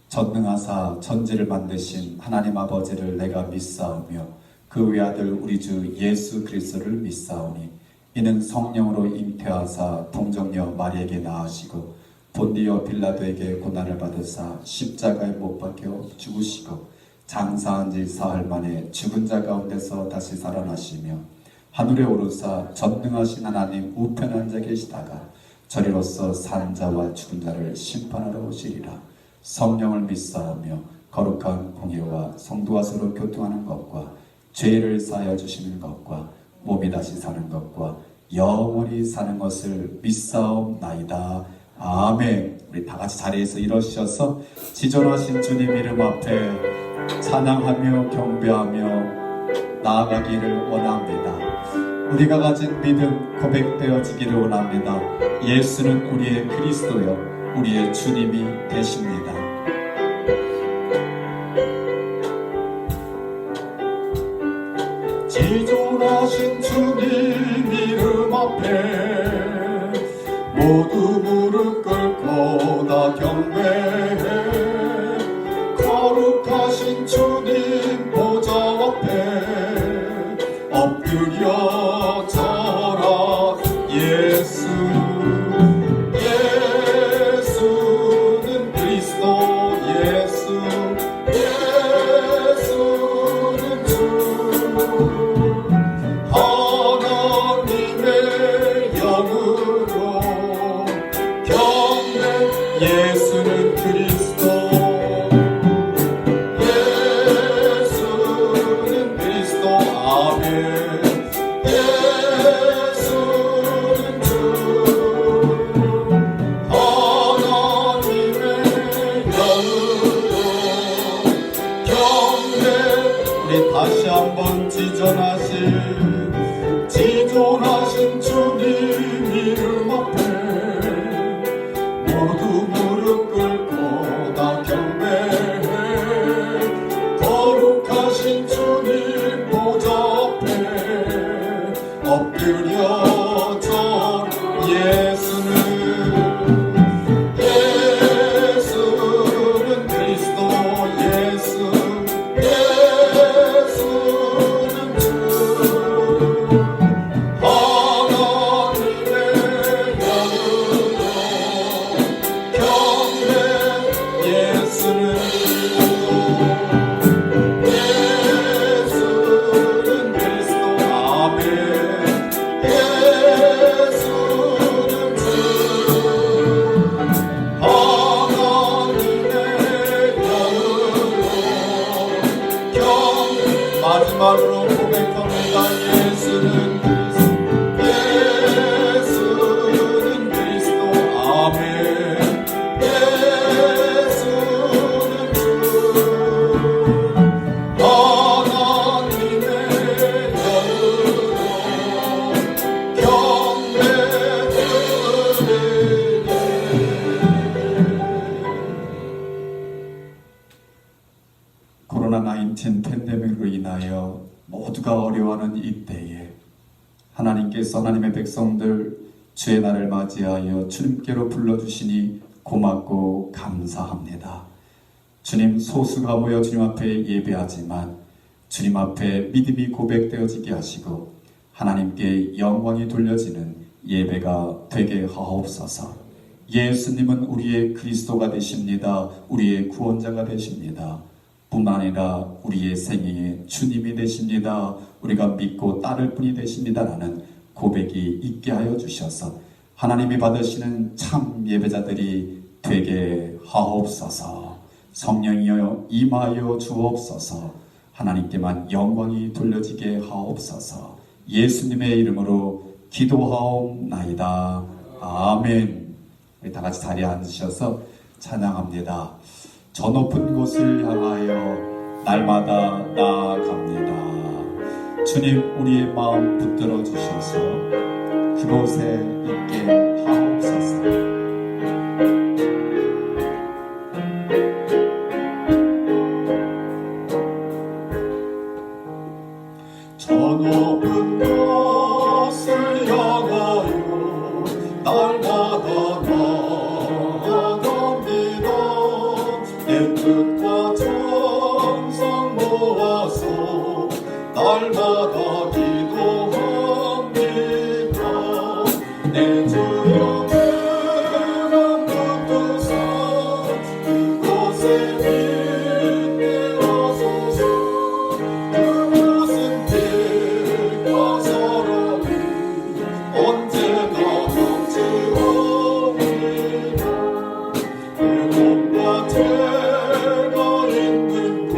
전능하사 천지를 만드신 하나님 아버지를 내가 믿사오며 그 외아들 우리 주 예수 그리스도를 믿사오니 이는 성령으로 잉태하사 동정녀 마리에게 낳으시고 본디오 빌라도에게 고난을 받으사 십자가에 못 박혀 죽으시고 장사한 지 사흘 만에 죽은 자 가운데서 다시 살아나시며 하늘에 오르사 전능하신 하나님 우편에 앉아 계시다가 저리로서 산 자와 죽은 자를 심판하러 오시리라. 성령을 믿사오며 거룩한 공예와 성도와 서로 교통하는 것과 죄를 사하여 주시는 것과 몸이 다시 사는 것과 영원히 사는 것을 믿사옵나이다. 아멘. 우리 다 같이 자리에서 일어서셔서 지존하신 주님 이름 앞에 찬양하며 경배하며 나아가기를 원합니다. 우리가 가진 믿음 고백되어지기를 원합니다. 예수는 우리의 그리스도요 우리의 주님이 되십니다. 지존하신 주님 이름 앞에 모두 무릎 꿇고 다 경배해. 거룩하신 주님 보좌 앞에 엎드려 절하. 예수는 그리스도. 예수는 주. 하나님의 영으로 경배. 예수는 그리스도. 예수는 그리스도. 아멘. 예수는 주. 하나님의 영으로 경배. 우리 다시 한번 지존하신 주님 이름 앞에 모두 무릎 꿇고 다 경배해. 거룩하신 주님 보좌 앞에 엎드려 절. 예수는 그리스도. 예수는 주. 하나님의 영으로 경배. 예수는 그리스도. 아멘. 예수는 주. 하나님의 영으로 경배. 마지막으로 고백합니다. 예수는 그리스도. 아멘. 예수는 주. 하나님의 영으로 경배드리네. 코로나19 팬데믹으로 인하여 모두가 어려워하는 이때에 하나님께서 하나님의 백성들 주의 날을 맞이하여 주님께로 불러주시니 고맙고 감사합니다. 주님, 소수가 모여 주님 앞에 예배하지만 주님 앞에 믿음이 고백되어지게 하시고 하나님께 영광이 돌려지는 예배가 되게 하옵소서. 예수님은 우리의 그리스도가 되십니다. 우리의 구원자가 되십니다. 뿐만 아니라 우리의 생애의 주님이 되십니다. 우리가 믿고 따를 분이 되십니다라는 고백이 있게 하여 주셔서 하나님이 받으시는 참 예배자들이 되게 하옵소서. 성령이여 임하여 주옵소서. 하나님께만 영광이 돌려지게 하옵소서. 예수님의 이름으로 기도하옵나이다. 아멘. 우리 다 같이 자리에 앉으셔서 찬양합니다. 저 높은 곳을 향하여 날마다 나아갑니다. 주님, 우리의 마음 붙들어 주셔서 그곳에 있게 하옵소서. 저 높은 곳을 향하여 날마다 나아갑니다. 내 빛내어소서 그곳은 빛과 사랑이 언제나 넘치옵니다. 애곡과 죄가 있는 곳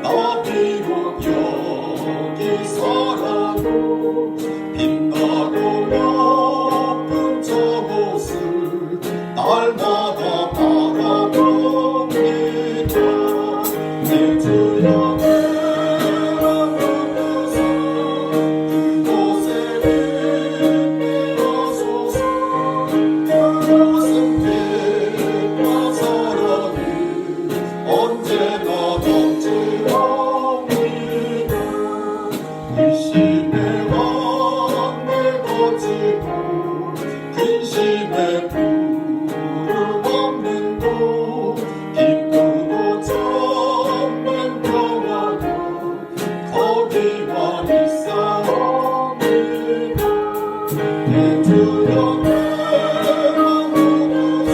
나 비록 여기 살아도 빛나고 높은 저곳을 날마다 바라봅니다. 내 주여 내가 붙어서 그곳에 빛내어소서 그곳은 빛과 사랑이 언제나 넘치옵니다. 의심의 안개 거치고 근심의 구름 없는 곳 기쁘고 참된 평화가 거기만 있사옵니다. 내 주여 내가 붙어서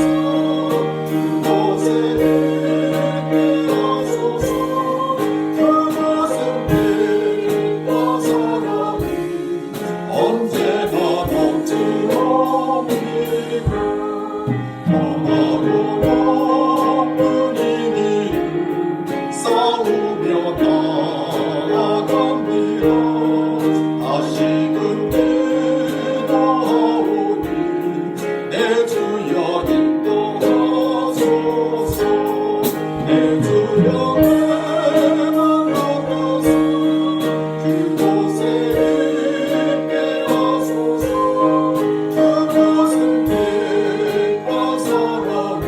그곳에 빛내어소서 그곳은 빛과 사랑이 언제나 넘치옵니다. 평화로 높은 이 길을 싸우며 나아갑니다. 아쉬운 기도하오니 내 주여 인도하소서. 내 주여 내가 붙어서 그곳에 빛내어소서 그곳은 빛과 사랑이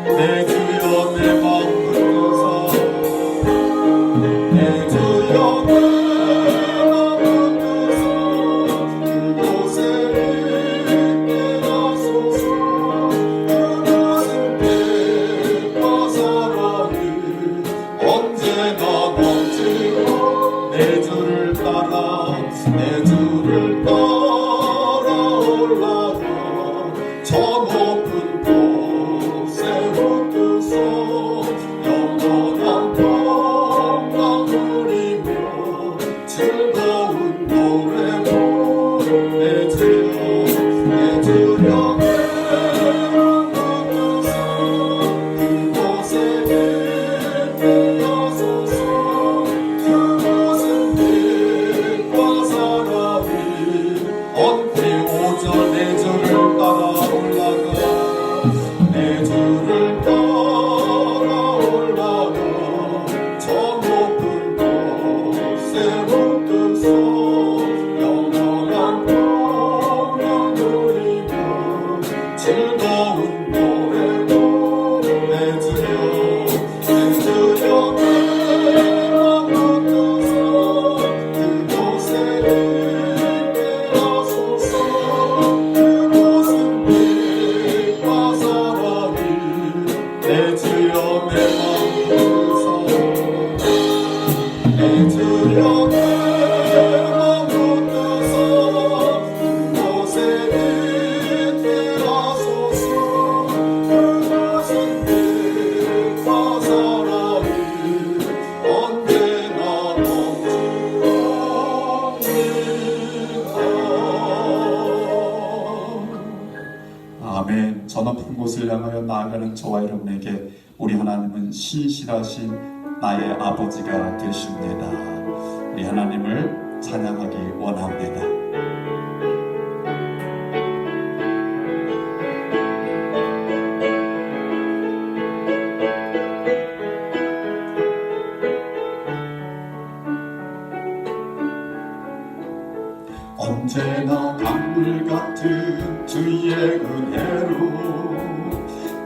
내 주여 내 마음 붙어서 내 주여 내가 붙어서 그곳에 빛내어소서 그곳은 빛과 사랑이 언제나 넘치고 내 주를 따라 올라가 저 높은 곳에 흩어서 영원한 평강 누리며 즐거운 노래 부르 내 주여 내가 붙어서 그곳에 빛내어소서 그곳은 빛과 사랑이 언제 오절 내 주를 따라 올라가 내 주를 따라 올라가 저 높은 곳에 흩어서 영원한 평강 누리며 즐거운 노래 부르 내 주여 내가 붙어서 그곳에 빛내어소서 그곳은 빛과 사랑이 내 주여 내 마음 붙어서 내 주여 내가 붙어서 그곳에 빛내어소서 그곳은 빛과 사랑이 언제나 넘치옵니다. 아멘. 저 높은 곳을 향하여 나아가는 저와 여러분에게 우리 하나님은 신실하신 나의 아버지가 되십니다. 우리 하나님을 찬양하기 원합니다. 언제나 강물 같은 주의 은혜로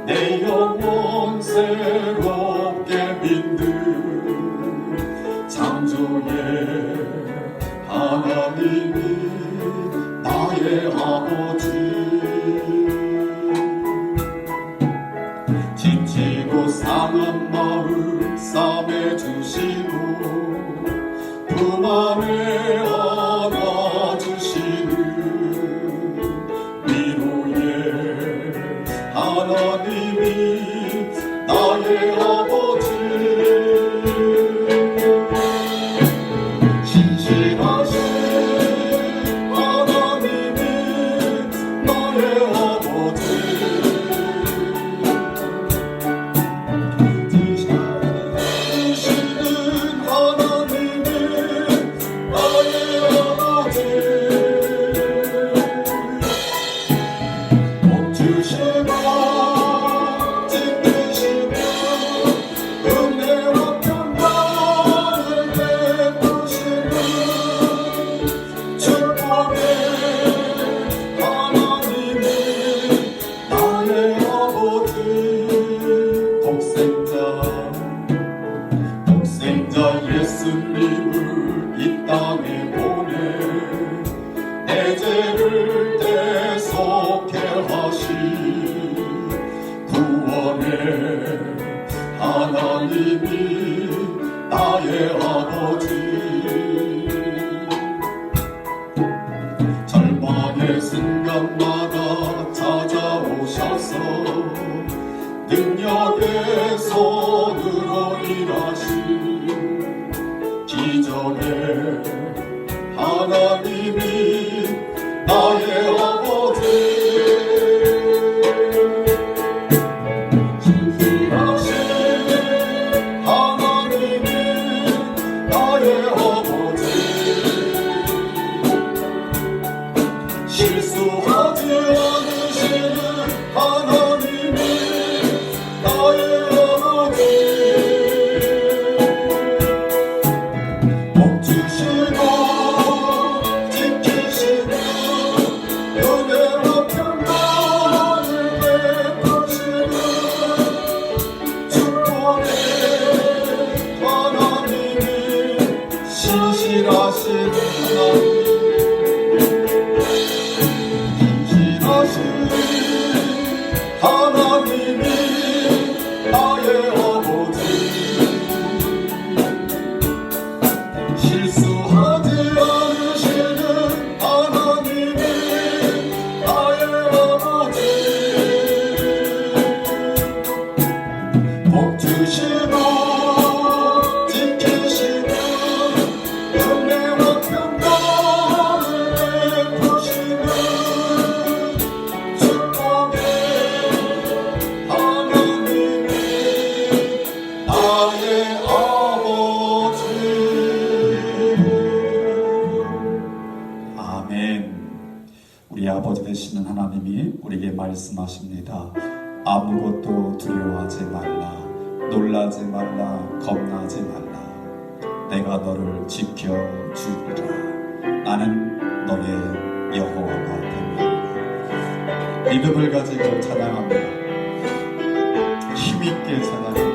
내 영혼 새롭게 믿는 창조의 하나님이 나의 아버지 지치고 상한 마음 싸매주시고 품 안에 안아주시는 위로의 하나님이 나의 하나님이 나의 아버지 절망의 순간마다 찾아오셔서 능력의 손으로 일하신 기적의 하나님이 나의 아버지 신실하신 하나님이 나의 아버지 실수하지 않으시는 하나님이 나의 아버지 복 주시고 지키시는 은혜와 평강을 베푸시는 축복의 하나님이 신실하신 하나님 신실하신 하나님이 나의 아버지 실수하지 않으시는 하나님이 나의 아버지 복 주시고 지키시는 은혜와 평강을 베푸시는 축복의 하나님이 나의 아버지 아멘. 우리 아버지 되시는 하나님이 우리에게 말씀하십니다. 아무것도 두려워하지 말라. 놀라지 말라. 겁나지 말라. 내가 너를 지켜주리라. 나는 너의 여호와가 됨이라. 믿음을 가지고 찬양합니다. 힘있게 찬양합니다.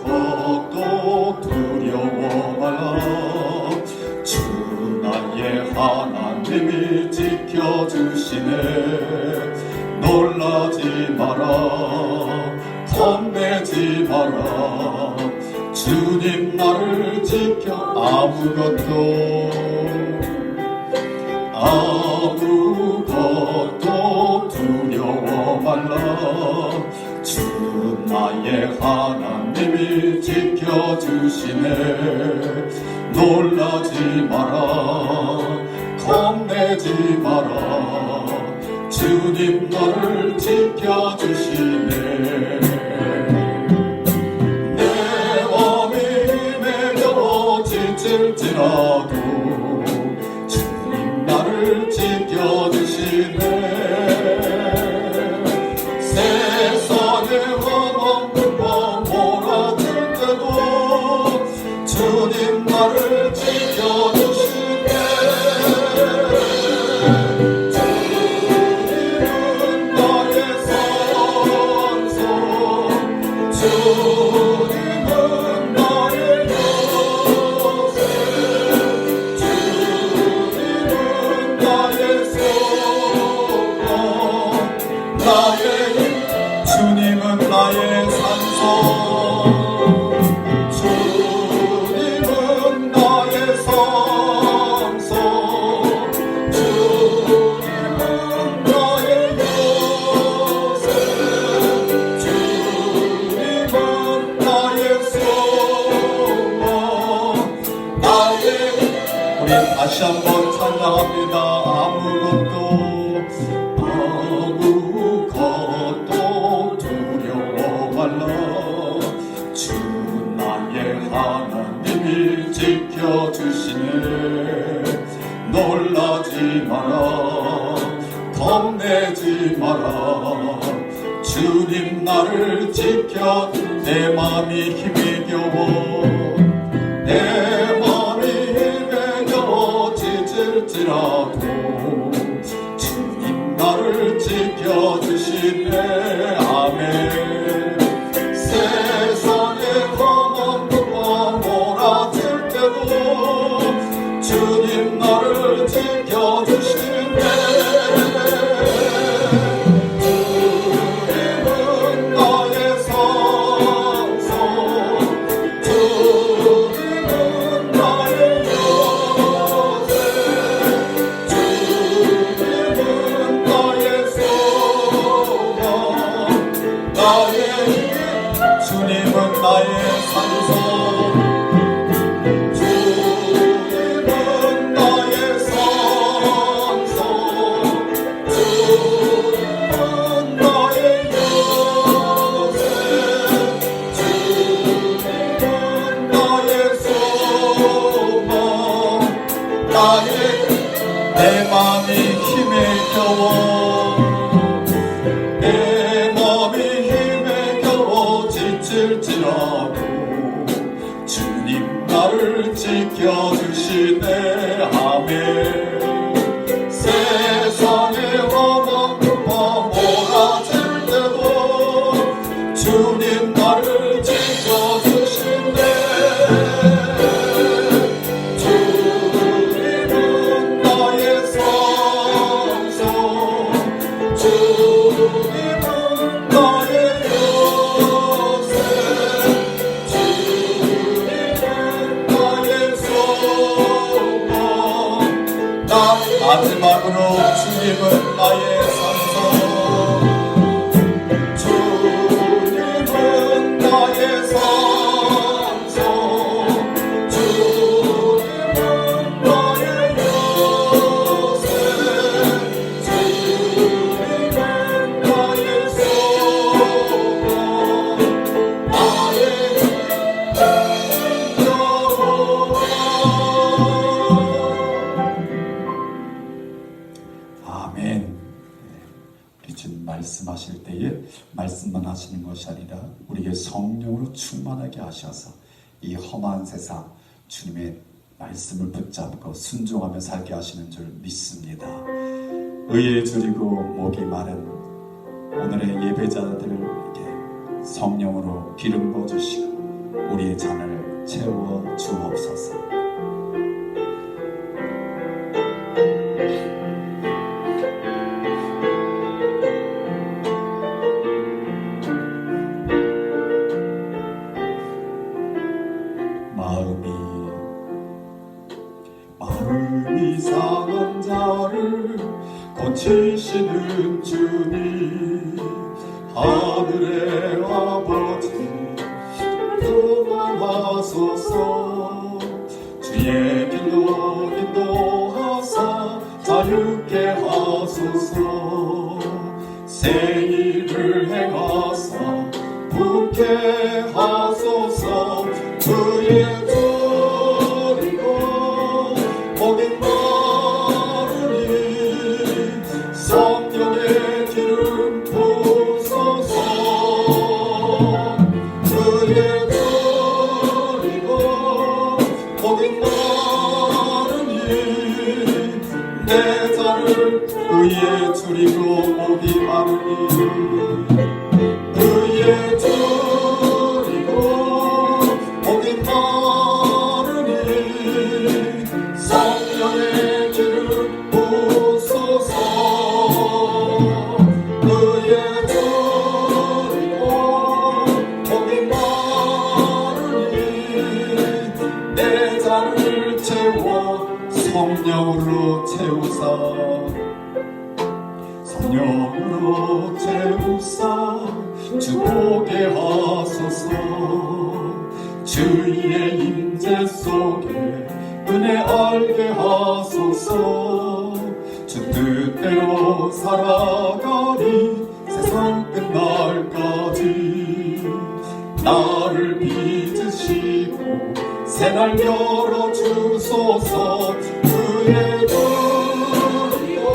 아무것도 두려워 말라. 주 나의 하나님이 지켜주시네. 놀라지 마라. 겁내지 마라. 주님 나를 지켜 아무것도 두려워 말라. 주 나의 하나님이 지켜주시네. 놀라지 마라. 겁내지 마라. 주님 너를 지켜주시네. 내 마음이 힘에 겨워 지칠지라도 주님 나를 지켜주시네. 세상의 험한과 몰아칠 때도 주님 나를 지켜주시네. 주님은 나의 산소 주님은 나의 요새 주님은 나의 소망 나의 힘 주님은 나의 산소 주님은 나의 성소 주님은 나의 요새 주님은 나의 소망 나의 힘 우리 다시 한번 찬양합니다. 아무것도 두려워 말라. 주 나의 하나님이 지켜주시네. 놀라지 마라. 겁내지 마라. 주님 나를 지켜. 내 맘이 힘에 겨워 내 맘이 힘에 겨워 지칠지라도 주님 나를 지켜주시네. 아멘. 세상의 험한 것과 몰아칠 때도 주님 나를 지켜주시네. 지켜주시네. 주님은 나의 산소, 주님은 나의 요새, 주님은 나의 소망, 나의 힘, 주님은 나의 산소, 주님은 나의 산소, 주님은 나의 요새, 주님은 나의 소망, 나의 내 맘이 힘에 겨워, 내 맘이 힘에 겨워 지칠지라도 주님 나를 지켜주시네. 아멘. 세상의 험한 풍파 몰아칠 때도 주님 나를 지켜주시네. 주님은 나의 산소, 주님은 나의 요새, 주님은 나의 소망. 마지막으로 주님은 나의 산소, 주님은 나의 산소, 주님은 나의 요새, 주님은 나의 소망, 나의 아멘. 우리 주님 말씀하실 때에 말씀만 하시는 것이 아니라 우리에게 성령으로 충만하게 하셔서 이 험한 세상 주님의 말씀을 붙잡고 순종하며 살게 하시는 줄 믿습니다. 의에 줄이고 목이 마른 오늘의 예배자들에게 성령으로 기름 부어주시고 우리의 잔을 채워 주옵소서. 마음이 상한 자를 고치시는 주님, 하늘의 아버지 그만하소서. 주의 길로 인도하사 자유케 하소서. 새 일을 행하사 붙게 하소서. 주의 목이 마르니 성령의 기름 부소서. 주의 줄이고 목이 마르니 내 잔을 의에 줄이고 목이 마르니 의에 줄이고 목이 마르니 성령의 기름 부소서. 의에 줄이고 목이 마르니 내 잔을 채워 성령으로 채우사. 성령으로 채우사 주 보게 하소서. 주의 임재 속에 은혜 알게 하소서. 주 뜻대로 살아가리 세상 끝날까지. 나를 빚으시고 새날 열어주소서. 그의 줄이고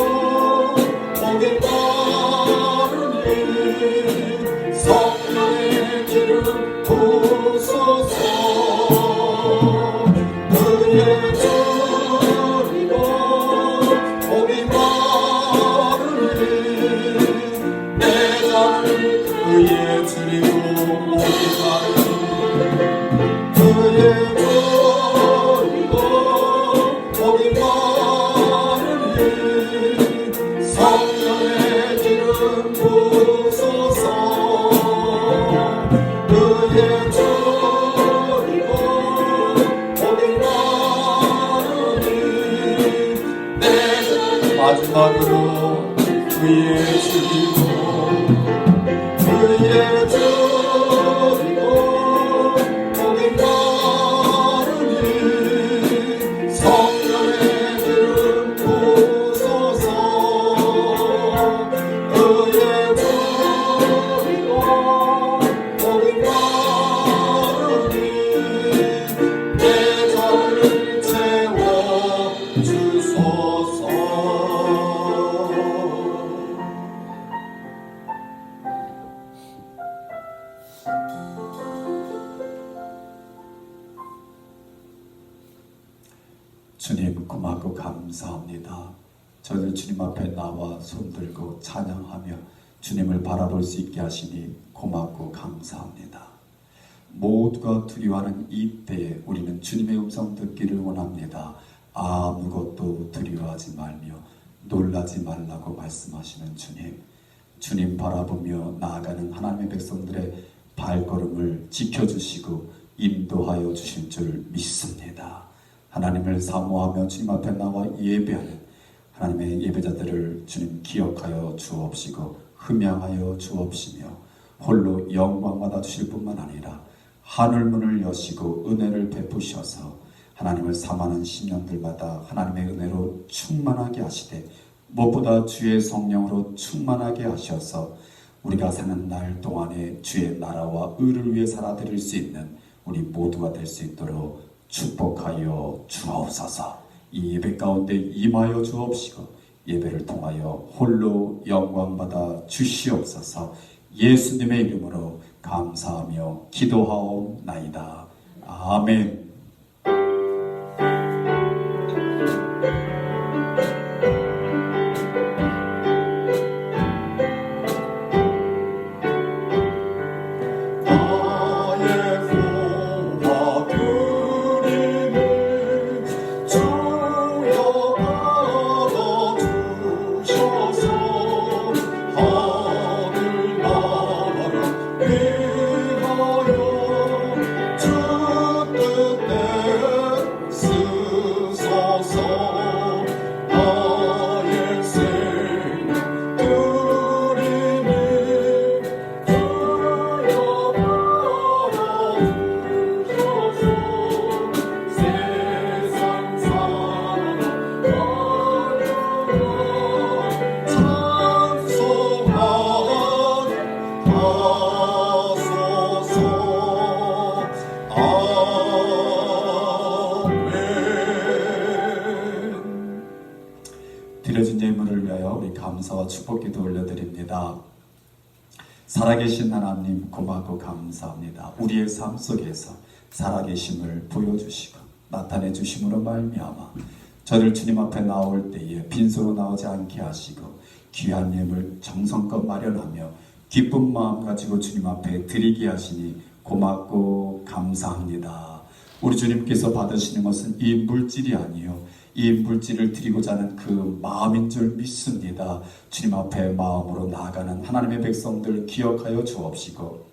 목이 마르니 성령의 기름 부소서. 그의 줄이고 목이 마르니 내 잔을 그의 줄이고 목이 마르니 그의 줄이고 성령의 기름 부소서 그의 주리고 오늘 나누니 내 마지막으로 그의 주리고 그의 주리고 오늘 나누니 성령의 기름 부소서 그의 주리고 오늘 나누니 내 잔을 채워 주소서. 주님 고맙고 감사합니다. 저희들 주님 앞에 나와 손들고 찬양하며 주님을 바라볼 수 있게 하시니 고맙고 감사합니다. 모두가 두려워하는 이 때에 우리는 주님의 음성 듣기를 원합니다. 아무것도 두려워하지 말며 놀라지 말라고 말씀하시는 주님, 주님 바라보며 나아가는 하나님의 백성들의 발걸음을 지켜주시고 인도하여 주실 줄 믿습니다. 하나님을 사모하며 주님 앞에 나와 예배하는 하나님의 예배자들을 주님 기억하여 주옵시고 흠양하여 주옵시며 홀로 영광 받아 주실 뿐만 아니라 하늘문을 여시고 은혜를 베푸셔서 하나님을 사모하는 심령들마다 하나님의 은혜로 충만하게 하시되 무엇보다 주의 성령으로 충만하게 하셔서 우리가 사는 날 동안에 주의 나라와 의를 위해 살아드릴 수 있는 우리 모두가 될 수 있도록 축복하여 주옵소서. 이 예배 가운데 임하여 주옵시고 예배를 통하여 홀로 영광받아 주시옵소서. 예수님의 이름으로 감사하며 기도하옵나이다. 아멘. 드려진 예물을 위하여 우리 감사와 축복기도 올려드립니다. 살아계신 하나님 고맙고 감사합니다. 우리의 삶 속에서 살아계심을 보여주시고 나타내 주심으로 말미암아 저를 주님 앞에 나올 때에 빈손으로 나오지 않게 하시고 귀한 예물 정성껏 마련하며 기쁜 마음 가지고 주님 앞에 드리게 하시니 고맙고 감사합니다. 우리 주님께서 받으시는 것은 이 물질이 아니요 이 물질을 드리고자 하는 그 마음인 줄 믿습니다. 주님 앞에 마음으로 나아가는 하나님의 백성들 기억하여 주옵시고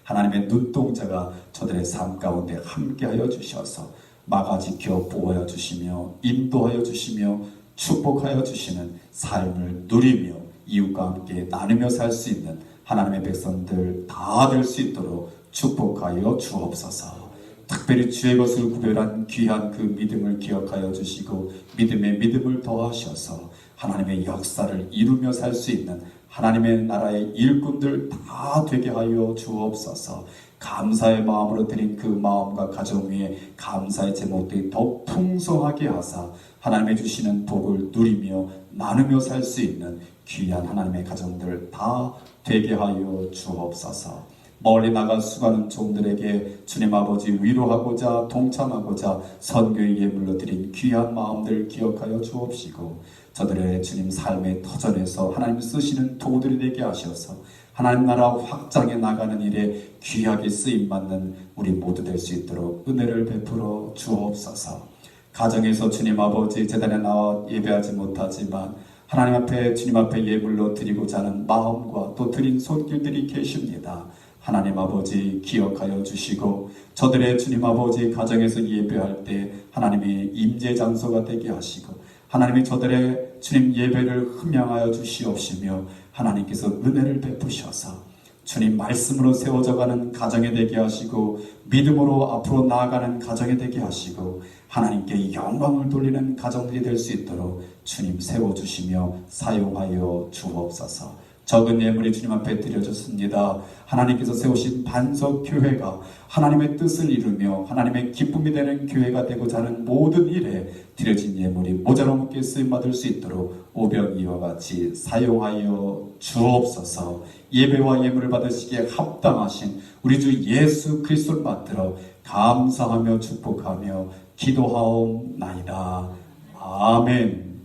하나님의 눈동자가 저들의 삶 가운데 함께하여 주셔서 막아지켜 보호하여 주시며 인도하여 주시며 축복하여 주시는 삶을 누리며 이웃과 함께 나누며 살 수 있는 하나님의 백성들 다 될 수 있도록 축복하여 주옵소서. 특별히 주의 것을 구별한 귀한 그 믿음을 기억하여 주시고 믿음에 믿음을 더하셔서 하나님의 역사를 이루며 살 수 있는 하나님의 나라의 일꾼들 다 되게 하여 주옵소서. 감사의 마음으로 드린 그 마음과 가정 위에 감사의 제목들이 더 풍성하게 하사 하나님의 주시는 복을 누리며 나누며 살 수 있는 귀한 하나님의 가정들 다 되게 하여 주옵소서. 멀리 나가 수고하는 종들에게 주님 아버지 위로하고자 동참하고자 선교의 예물로 드린 귀한 마음들 기억하여 주옵시고 저들의 주님 삶의 터전에서 하나님 쓰시는 도구들이 되게 하셔서 하나님 나라 확장해 나가는 일에 귀하게 쓰임받는 우리 모두 될 수 있도록 은혜를 베풀어 주옵소서. 가정에서 주님 아버지 제단에 나와 예배하지 못하지만 하나님 앞에 주님 앞에 예물로 드리고자 하는 마음과 또 드린 손길들이 계십니다. 하나님 아버지 기억하여 주시고 저들의 주님 아버지 가정에서 예배할 때 하나님이 임재 장소가 되게 하시고 하나님이 저들의 주님 예배를 흠양하여 주시옵시며 하나님께서 은혜를 베푸셔서 주님 말씀으로 세워져가는 가정에 되게 하시고 믿음으로 앞으로 나아가는 가정에 되게 하시고 하나님께 영광을 돌리는 가정들이 될 수 있도록 주님 세워주시며 사용하여 주옵소서. 적은 예물이 주님 앞에 드려졌습니다. 하나님께서 세우신 반석교회가 하나님의 뜻을 이루며 하나님의 기쁨이 되는 교회가 되고자 하는 모든 일에 드려진 예물이 모자라게 쓰임받을 수 있도록 오병이와 같이 사용하여 주옵소서. 예배와 예물을 받으시기에 합당하신 우리 주 예수 그리스도를 받들어 감사하며 축복하며 기도하옵나이다. 아멘.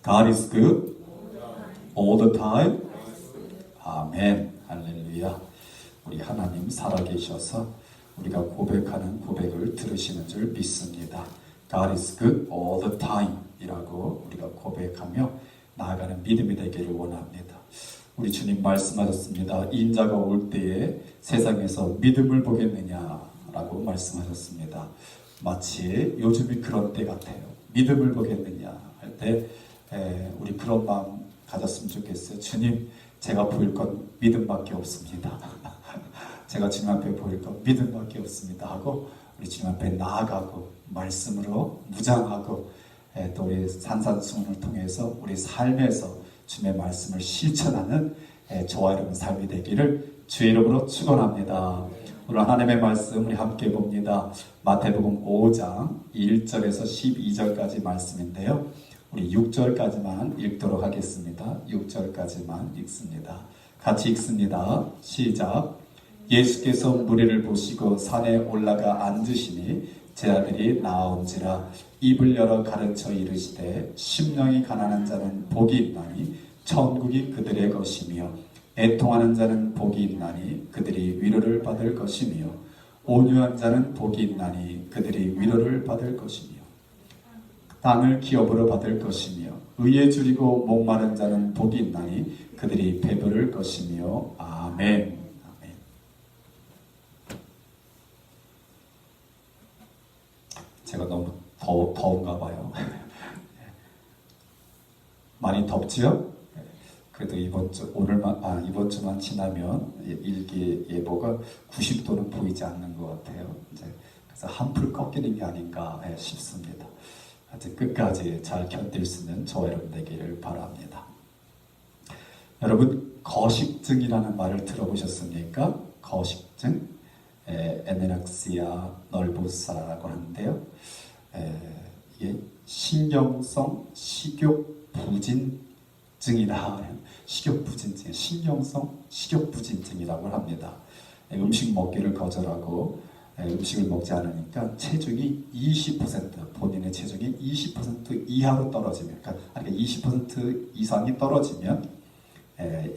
God is good all the time. 아멘. 할렐루야. 우리 하나님 살아계셔서 우리가 고백하는 고백을 들으시는 줄 믿습니다. God is good all the time 이라고 우리가 고백하며 나아가는 믿음이 되기를 원합니다. 우리 주님 말씀하셨습니다. 인자가 올 때에 세상에서 믿음을 보겠느냐라고 말씀하셨습니다. 마치 요즘이 그런 때 같아요. 믿음을 보겠느냐 할 때 우리 그런 마음 가졌으면 좋겠어요. 주님, 제가 보일 건 믿음밖에 없습니다. 제가 주님 앞에 보일 건 믿음밖에 없습니다 하고 우리 주님 앞에 나아가고 말씀으로 무장하고 또 우리 산산수훈을 통해서 우리 삶에서 주님의 말씀을 실천하는 저와 여러분 삶이 되기를 주의 이름으로 축원합니다. 오늘 하나님의 말씀 우리 함께 봅니다. 마태복음 5장 1절에서 12절까지 말씀인데요. 우리 6절까지만 읽도록 하겠습니다. 6절까지만 읽습니다. 같이 읽습니다. 시작. 예수께서 무리를 보시고 산에 올라가 앉으시니 제 아들이 나아온지라 입을 열어 가르쳐 이르시되 심령이 가난한 자는 복이 있나니 천국이 그들의 것이며 애통하는 자는 복이 있나니 그들이 위로를 받을 것이며 온유한 자는 복이 있나니 그들이 위로를 받을 것이며 땅을 기업으로 받을 것이며 의에 줄이고 목마른 자는 복이 있나니 그들이 배부를 것이며 아멘. 아멘. 제가 너무 더운가 봐요. 많이 덥지요? 그래도 이번 주만 지나면 일기예보가 90도는 보이지 않는 것 같아요. 이제 그래서 한풀 꺾이는 게 아닌가 싶습니다. 하여튼 끝까지 잘 견딜 수 있는 저와 여러분 되기를 바랍니다. 여러분 거식증이라는 말을 들어보셨습니까? 거식증, 에네락시아 널보사라고 하는데요. 이게 신경성 식욕부진증이라 식욕부진증, 신경성 식욕부진증이라고 합니다. 음식 먹기를 거절하고 음식을 먹지 않으니까 체중이 20% 본인의 체중이 20% 이하로 떨어지면 그러니까 20% 이상이 떨어지면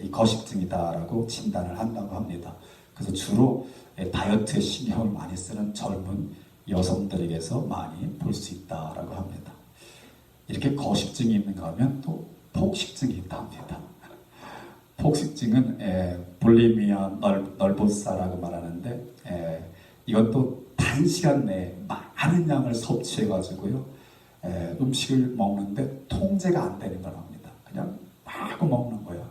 이 거식증이다라고 진단을 한다고 합니다. 그래서 주로 다이어트에 신경을 많이 쓰는 젊은 여성들에게서 많이 볼 수 있다라고 합니다. 이렇게 거식증이 있는가 하면 또 폭식증이 있다 합니다. 폭식증은 볼리미아 널보사라고 말하는데 이건 또 단시간 내에 많은 양을 섭취해가지고요 음식을 먹는데 통제가 안 되는 걸 합니다. 그냥 마구 먹는 거예요.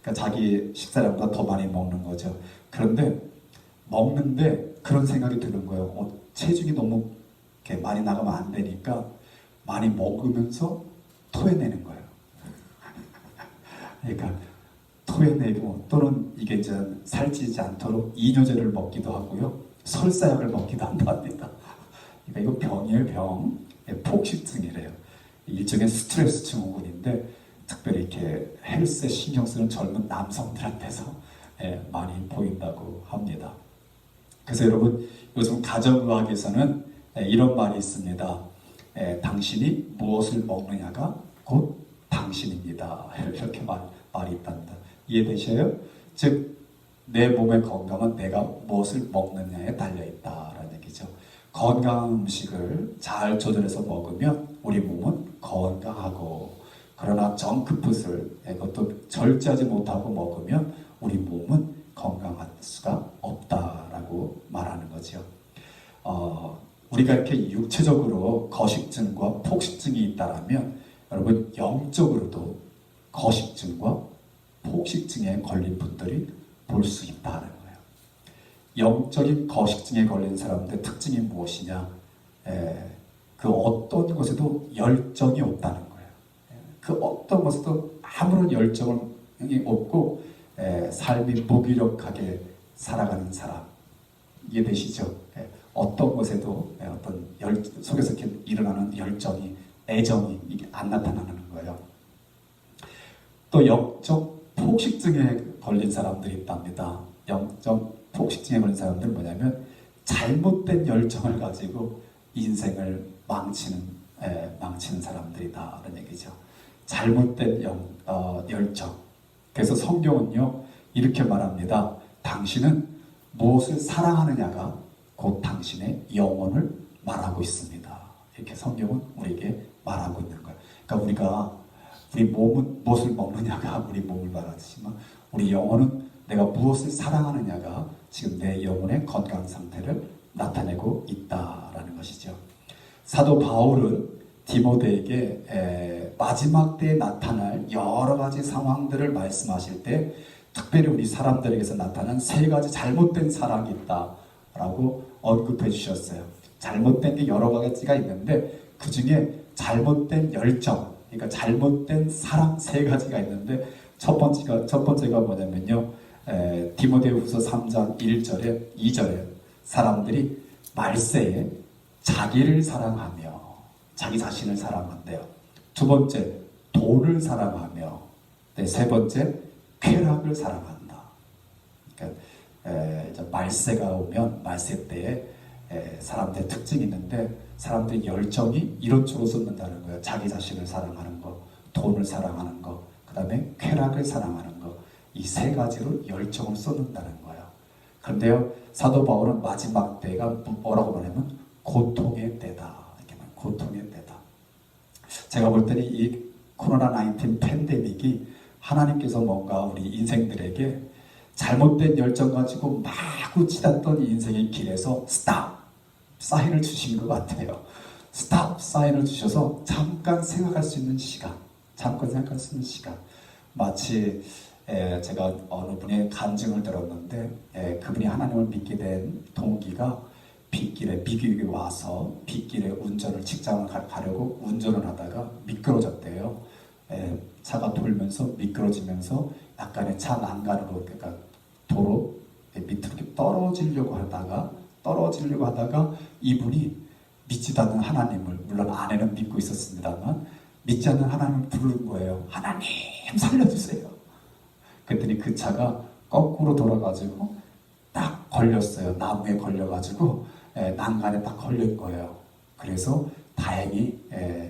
그러니까 자기 식사량보다 더 많이 먹는 거죠. 그런데 먹는데 그런 생각이 드는 거예요. 체중이 너무 이렇게 많이 나가면 안 되니까 많이 먹으면서 토해내는 거예요. 그러니까 토해내고 또는 이게 이제 살찌지 않도록 이뇨제를 먹기도 하고요. 설사약을 먹기도 한답니다. 그러니까 이거 병이에요, 병. 폭식증이래요. 일종의 스트레스 증후군인데 특별히 이렇게 헬스에 신경 쓰는 젊은 남성들한테서 많이 보인다고 합니다. 그래서 여러분 요즘 가정의학에서는 이런 말이 있습니다. 당신이 무엇을 먹느냐가 곧 당신입니다. 이렇게 말이 있답니다. 이해되셔요? 즉 내 몸의 건강은 내가 무엇을 먹느냐에 달려있다라는 얘기죠. 건강한 음식을 잘 조절해서 먹으면 우리 몸은 건강하고 그러나 정크풋을 그것도 절제하지 못하고 먹으면 우리 몸은 건강할 수가 없다라고 말하는 거죠. 우리가 이렇게 육체적으로 거식증과 폭식증이 있다라면 여러분 영적으로도 거식증과 폭식증에 걸린 분들이 볼 수 있다는 거예요. 영적인 거식증에 걸린 사람들의 특징이 무엇이냐? 그 어떤 것에도 열정이 없다는 거예요. 그 어떤 것에도 아무런 열정이 없고 삶이 무기력하게 살아가는 사람. 이해되시죠? 어떤 것에도 어떤 속에서 이렇게 일어나는 열정이, 애정이 이게 안 나타나는 거예요. 또 영적 폭식증에 걸린 사람들이 있답니다. 영적 폭식증에 걸린 사람들은 뭐냐면 잘못된 열정을 가지고 인생을 망치는 사람들이다라는 얘기죠. 잘못된 열정. 그래서 성경은요 이렇게 말합니다. 당신은 무엇을 사랑하느냐가 곧 당신의 영혼을 말하고 있습니다. 이렇게 성경은 우리에게 말하고 있는 거예요. 그러니까 우리 몸은 무엇을 먹느냐가 우리 몸을 말하지만 우리 영혼은 내가 무엇을 사랑하느냐가 지금 내 영혼의 건강 상태를 나타내고 있다라는 것이죠. 사도 바울은 디모데에게 마지막 때에 나타날 여러 가지 상황들을 말씀하실 때 특별히 우리 사람들에게서 나타난 세 가지 잘못된 사랑이 있다라고 언급해 주셨어요. 잘못된 게 여러 가지가 있는데 그 중에 잘못된 열정, 그러니까 잘못된 사랑 세 가지가 있는데 첫 번째가 뭐냐면요. 디모데후서 3장 1절에 2절에 사람들이 말세에 자기를 사랑하며 자기 자신을 사랑한대요. 두 번째, 돈을 사랑하며 세 번째, 쾌락을 사랑한다. 그러니까 말세가 오면 말세 때에 사람들의 특징이 있는데 사람들의 열정이 이런 쪽으로 쏟는다는 거예요. 자기 자신을 사랑하는 거, 돈을 사랑하는 거, 그 다음에 쾌락을 사랑하는 거. 이 세 가지로 열정을 쏟는다는 거예요. 그런데요, 사도 바울은 마지막 때가 뭐라고 말하면 고통의 때다. 이렇게 말해요. 고통의 때다. 제가 볼 때는 이 코로나19 팬데믹이 하나님께서 뭔가 우리 인생들에게 잘못된 열정 가지고 마구 치닫던 인생의 길에서 스탑! 사인을 주신 것 같아요. 스탑! 사인을 주셔서 잠깐 생각할 수 있는 시간. 마치 제가 어느 분의 간증을 들었는데 그분이 하나님을 믿게 된 동기가 빗길에 미국에 와서 빗길에 직장을 가려고 운전을 하다가 미끄러졌대요. 차가 돌면서 미끄러지면서 약간의 차 난간으로 그러니까 도로 밑으로 떨어지려고 하다가 이분이 믿지도 않는 하나님을 물론 아내는 믿고 있었습니다만 믿지 않는 하나님을 부르는 거예요. 하나님 살려주세요. 그랬더니 그 차가 거꾸로 돌아가지고 딱 걸렸어요. 나무에 걸려가지고 난간에 딱 걸린 거예요. 그래서 다행히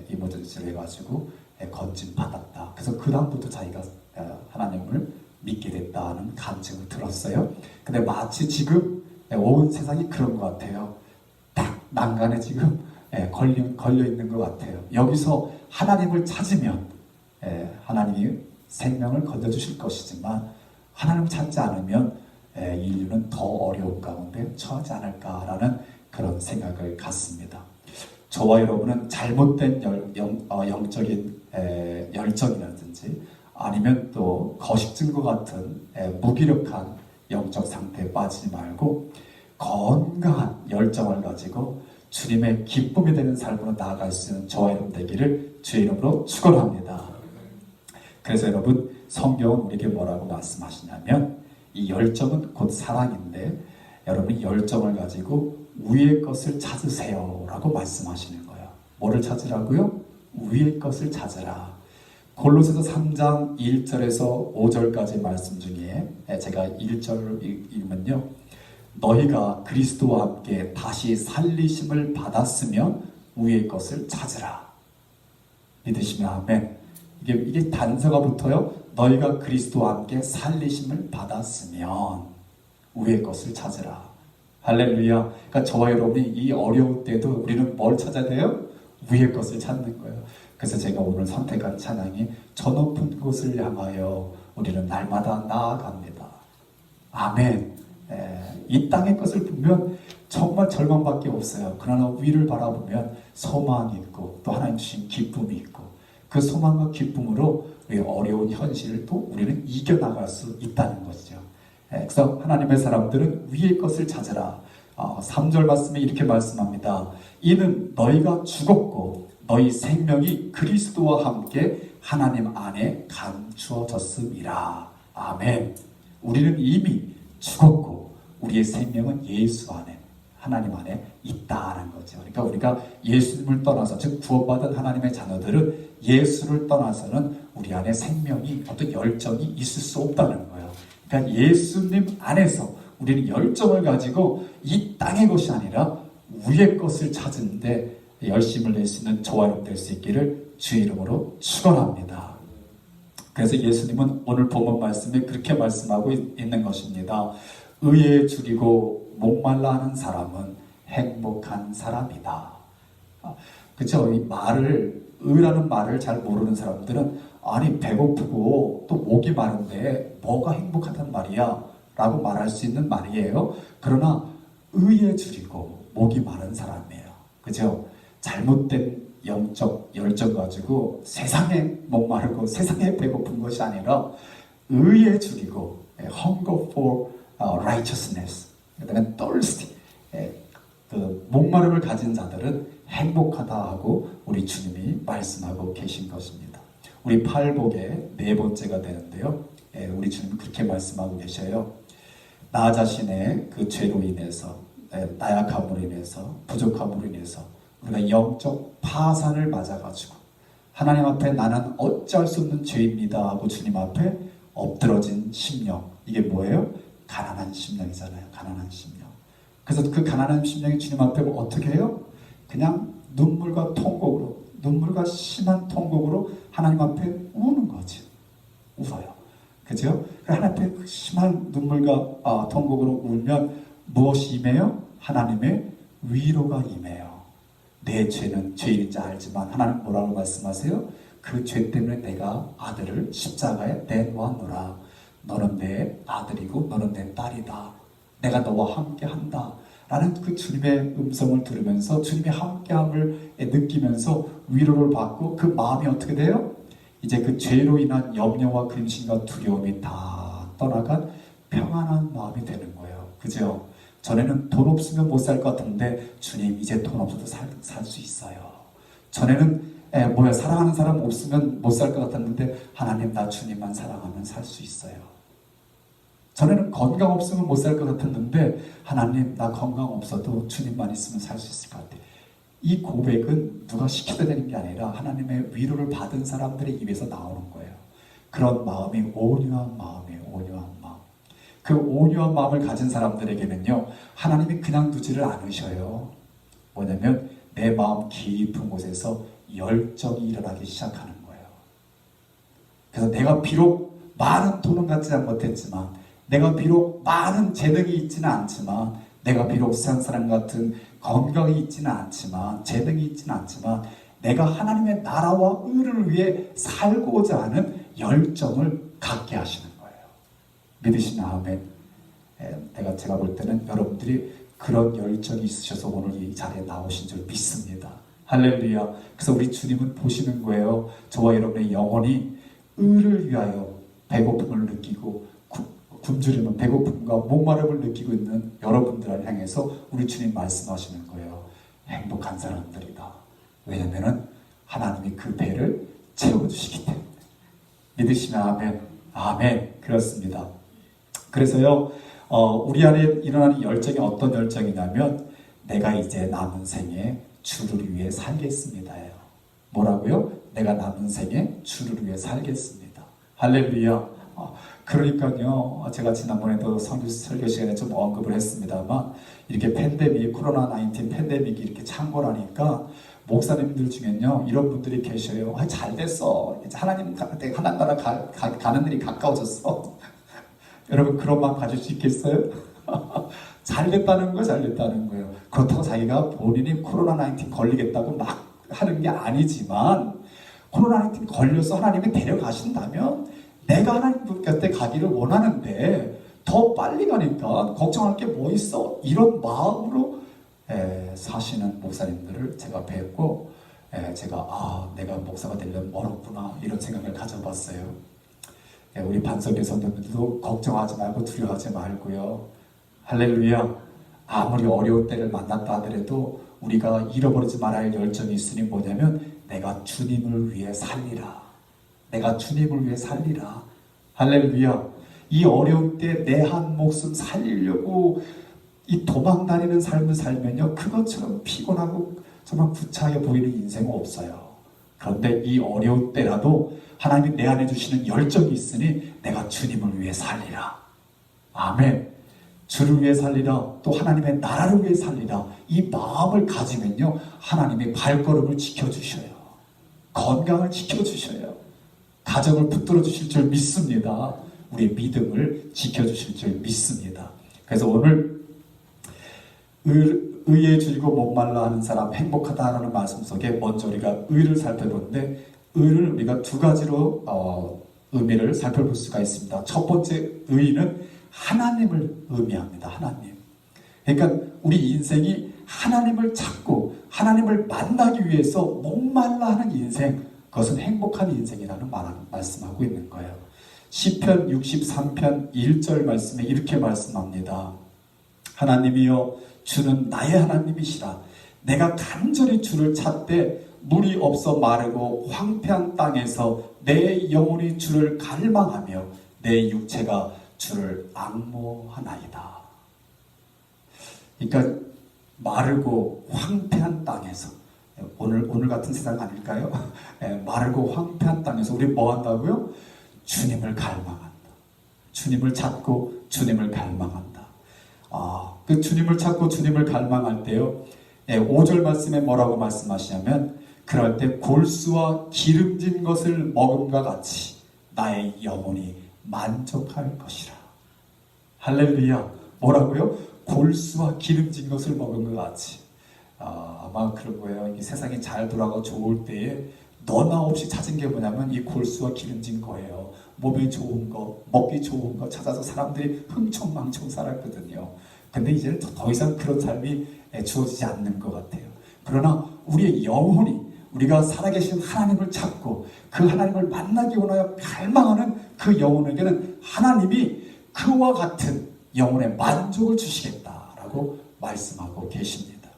이머전시를 해가지고 건진 받았다. 그래서 그 다음부터 자기가 하나님을 믿게 됐다는 간증을 들었어요. 근데 마치 지금 온 세상이 그런 것 같아요. 딱 난간에 지금 걸려 있는 것 같아요. 여기서 하나님을 찾으면 하나님이 생명을 건져주실 것이지만 하나님을 찾지 않으면 인류는 더 어려운 가운데 처하지 않을까라는 그런 생각을 갖습니다. 저와 여러분은 잘못된 영적인 열정이라든지 아니면 또 거식증과 같은 무기력한 영적 상태에 빠지지 말고 건강한 열정을 가지고 주님의 기쁨이 되는 삶으로 나아갈 수 있는 저와 여러분 되기를 주의 이름으로 축원합니다. 그래서 여러분 성경은 우리에게 뭐라고 말씀하시냐면 이 열정은 곧 사랑인데 여러분이 열정을 가지고 위의 것을 찾으세요 라고 말씀하시는 거예요. 뭐를 찾으라고요? 위의 것을 찾으라. 골로새서 3장 1절에서 5절까지 말씀 중에 제가 1절을 읽으면요. 너희가 그리스도와 함께 다시 살리심을 받았으면 위의 것을 찾으라. 믿으시면 아멘. 이게 단서가 붙어요. 너희가 그리스도와 함께 살리심을 받았으면 위의 것을 찾으라. 할렐루야. 그러니까 저와 여러분이 이 어려운 때도 우리는 뭘 찾아야 돼요? 위의 것을 찾는 거예요. 그래서 제가 오늘 선택한 찬양이 저 높은 곳을 향하여 우리는 날마다 나아갑니다. 아멘. 이 땅의 것을 보면 정말 절망밖에 없어요. 그러나 위를 바라보면 소망이 있고 또 하나님 주신 기쁨이 있고 그 소망과 기쁨으로 우리 어려운 현실을 또 우리는 이겨나갈 수 있다는 것이죠. 그래서 하나님의 사람들은 위의 것을 찾으라. 3절 말씀에 이렇게 말씀합니다. 이는 너희가 죽었고 너희 생명이 그리스도와 함께 하나님 안에 감추어졌음이라. 아멘. 우리는 이미 죽었고 우리의 생명은 예수 안에 하나님 안에 있다는 거죠. 그러니까 우리가 예수님을 떠나서 즉 구원받은 하나님의 자녀들은 예수를 떠나서는 우리 안에 생명이 어떤 열정이 있을 수 없다는 거예요. 그러니까 예수님 안에서 우리는 열정을 가지고 이 땅의 것이 아니라 위의 것을 찾는데 열심을 낼 수 있는 저와 여러분 될 수 있기를 주의 이름으로 축원합니다. 그래서 예수님은 오늘 본문 말씀에 그렇게 말씀하고 있는 것입니다. 의에 줄이고 목말라 하는 사람은 행복한 사람이다. 그렇죠? 이 말을 의라는 말을 잘 모르는 사람들은 아니 배고프고 또 목이 마른데 뭐가 행복하단 말이야 라고 말할 수 있는 말이에요. 그러나 의에 줄이고 목이 마른 사람이에요. 그죠? 잘못된 영적 열정 가지고 세상에 목마르고 세상에 배고픈 것이 아니라 의에 줄이고 hunger for righteousness 그다음에 thirsty 그 목마름을 가진 자들은 행복하다 하고 우리 주님이 말씀하고 계신 것입니다. 우리 팔복의 네 번째가 되는데요. 우리 주님은 그렇게 말씀하고 계셔요. 나 자신의 그 죄로 인해서 나약함으로 인해서 부족함으로 인해서 우리가 영적 파산을 맞아가지고 하나님 앞에 나는 어찌할 수 없는 죄입니다 하고 주님 앞에 엎드러진 심령. 이게 뭐예요? 가난한 심령이잖아요. 가난한 심령. 그래서 그 가난한 심령이 주님 앞에 어떻게 해요? 그냥 눈물과 통곡으로 눈물과 심한 통곡으로 하나님 앞에 우는 거죠. 울어요. 그죠? 하나님 앞에 그 심한 눈물과 통곡으로 울면 무엇이 임해요? 하나님의 위로가 임해요. 내 죄는 죄인인지 알지만 하나님 뭐라고 말씀하세요? 그 죄 때문에 내가 아들을 십자가에 내놓았노라. 너는 내 아들이고 너는 내 딸이다. 내가 너와 함께한다. 라는 그 주님의 음성을 들으면서 주님의 함께함을 느끼면서 위로를 받고 그 마음이 어떻게 돼요? 이제 그 죄로 인한 염려와 근심과 두려움이 다 떠나간 평안한 마음이 되는 거예요. 그죠? 전에는 돈 없으면 못 살 것 같은데 주님 이제 돈 없어도 살 수 있어요. 전에는 사랑하는 사람 없으면 못 살 것 같았는데 하나님 나 주님만 사랑하면 살 수 있어요. 전에는 건강 없으면 못 살 것 같았는데 하나님 나 건강 없어도 주님만 있으면 살 수 있을 것 같아요. 이 고백은 누가 시켜야 되는 게 아니라 하나님의 위로를 받은 사람들의 입에서 나오는 거예요. 그런 마음이 온유한 마음이에요. 온유한 마음. 그 온유한 마음을 가진 사람들에게는요 하나님이 그냥 두지를 않으셔요. 뭐냐면 내 마음 깊은 곳에서 열정이 일어나기 시작하는 거예요. 그래서 내가 비록 많은 돈은 갖지 못했지만 내가 비록 많은 재능이 있지는 않지만 내가 비록 세상 사람 같은 건강이 있지는 않지만 재능이 있지는 않지만 내가 하나님의 나라와 의를 위해 살고자 하는 열정을 갖게 하시는 거예요. 믿으시면 아멘. 제가 볼 때는 여러분들이 그런 열정이 있으셔서 오늘 이 자리에 나오신 줄 믿습니다. 할렐루야. 그래서 우리 주님은 보시는 거예요. 저와 여러분의 영혼이 의를 위하여 배고픔을 느끼고 굶주리는 배고픔과 목마름을 느끼고 있는 여러분들을 향해서 우리 주님 말씀하시는 거예요. 행복한 사람들이다. 왜냐하면 하나님이 그 배를 채워주시기 때문에. 믿으시면 아멘. 아멘. 그렇습니다. 그래서요 우리 안에 일어나는 열정이 어떤 열정이냐면 내가 이제 남은 생에 주를 위해 살겠습니다예요. 뭐라고요? 내가 남은 생에 주를 위해 살겠습니다. 할렐루야. 그러니까요 제가 지난번에도 설교 시간에 좀 언급을 했습니다만 이렇게 코로나 19 팬데믹이 이렇게 창궐하니까 목사님들 중엔요 이런 분들이 계셔요. 잘 됐어. 이제 하나님 나라 가는 일이 가까워졌어. 여러분 그런 마음 가질 수 있겠어요? 잘 됐다는 거예요. 그렇다고 자기가 본인이 코로나 19 걸리겠다고 막 하는 게 아니지만 코로나19 걸려서 하나님이 데려가신다면 내가 하나님 곁에 가기를 원하는데 더 빨리 가니까 걱정할 게 뭐 있어? 이런 마음으로 사시는 목사님들을 제가 뵙고 제가 내가 목사가 되려면 멀었구나 이런 생각을 가져봤어요. 우리 반석의 성도님들도 걱정하지 말고 두려워하지 말고요. 할렐루야. 아무리 어려운 때를 만났다 하더라도 우리가 잃어버리지 말아야 할 열정이 있으니 뭐냐면 내가 주님을 위해 살리라. 내가 주님을 위해 살리라. 할렐루야. 이 어려운 때 내 한 목숨 살리려고 이 도망다니는 삶을 살면요, 그것처럼 피곤하고 정말 구차하게 보이는 인생은 없어요. 그런데 이 어려운 때라도 하나님이 내 안에 주시는 열정이 있으니 내가 주님을 위해 살리라. 아멘. 주를 위해 살리라. 또 하나님의 나라를 위해 살리라. 이 마음을 가지면요, 하나님이 발걸음을 지켜주셔요. 건강을 지켜주셔요. 가정을 붙들어 주실 줄 믿습니다. 우리의 믿음을 지켜주실 줄 믿습니다. 그래서 오늘 의에 줄이고 목말라 하는 사람 행복하다라는 말씀 속에 먼저 우리가 의를 살펴보는데, 의를 우리가 두 가지로 의미를 살펴볼 수가 있습니다. 첫 번째 의는 하나님을 의미합니다. 하나님. 그러니까 우리 인생이 하나님을 찾고 하나님을 만나기 위해서 목말라 하는 인생, 그것은 행복한 인생이라는 말씀하고 있는 거예요. 시편 63편 1절 말씀에 이렇게 말씀합니다. 하나님이여 주는 나의 하나님이시라. 내가 간절히 주를 찾되 물이 없어 마르고 황폐한 땅에서 내 영혼이 주를 갈망하며 내 육체가 주를 앙모하나이다. 그러니까 마르고 황폐한 땅에서, 오늘 같은 세상 아닐까요? 마르고 황폐한 땅에서 우리 뭐 한다고요? 주님을 갈망한다. 주님을 찾고 주님을 갈망한다. 그 주님을 찾고 주님을 갈망할 때요, 5절 말씀에 뭐라고 말씀하시냐면, 그럴 때 골수와 기름진 것을 먹음과 같이 나의 영혼이 만족할 것이라. 할렐루야. 뭐라고요? 골수와 기름진 것을 먹은 것 같이. 아마 그럴 거예요. 이 세상이 잘 돌아가고 좋을 때에 너나 없이 찾은 게 뭐냐면 이 골수와 기름진 거예요. 몸에 좋은 거, 먹기 좋은 거 찾아서 사람들이 흥청망청 살았거든요. 근데 이제는 더 이상 그런 삶이 주어지지 않는 것 같아요. 그러나 우리의 영혼이, 우리가 살아계신 하나님을 찾고 그 하나님을 만나기 원하여 갈망하는 그 영혼에게는 하나님이 그와 같은 영혼의 만족을 주시겠다라고 말씀하고 계십니다.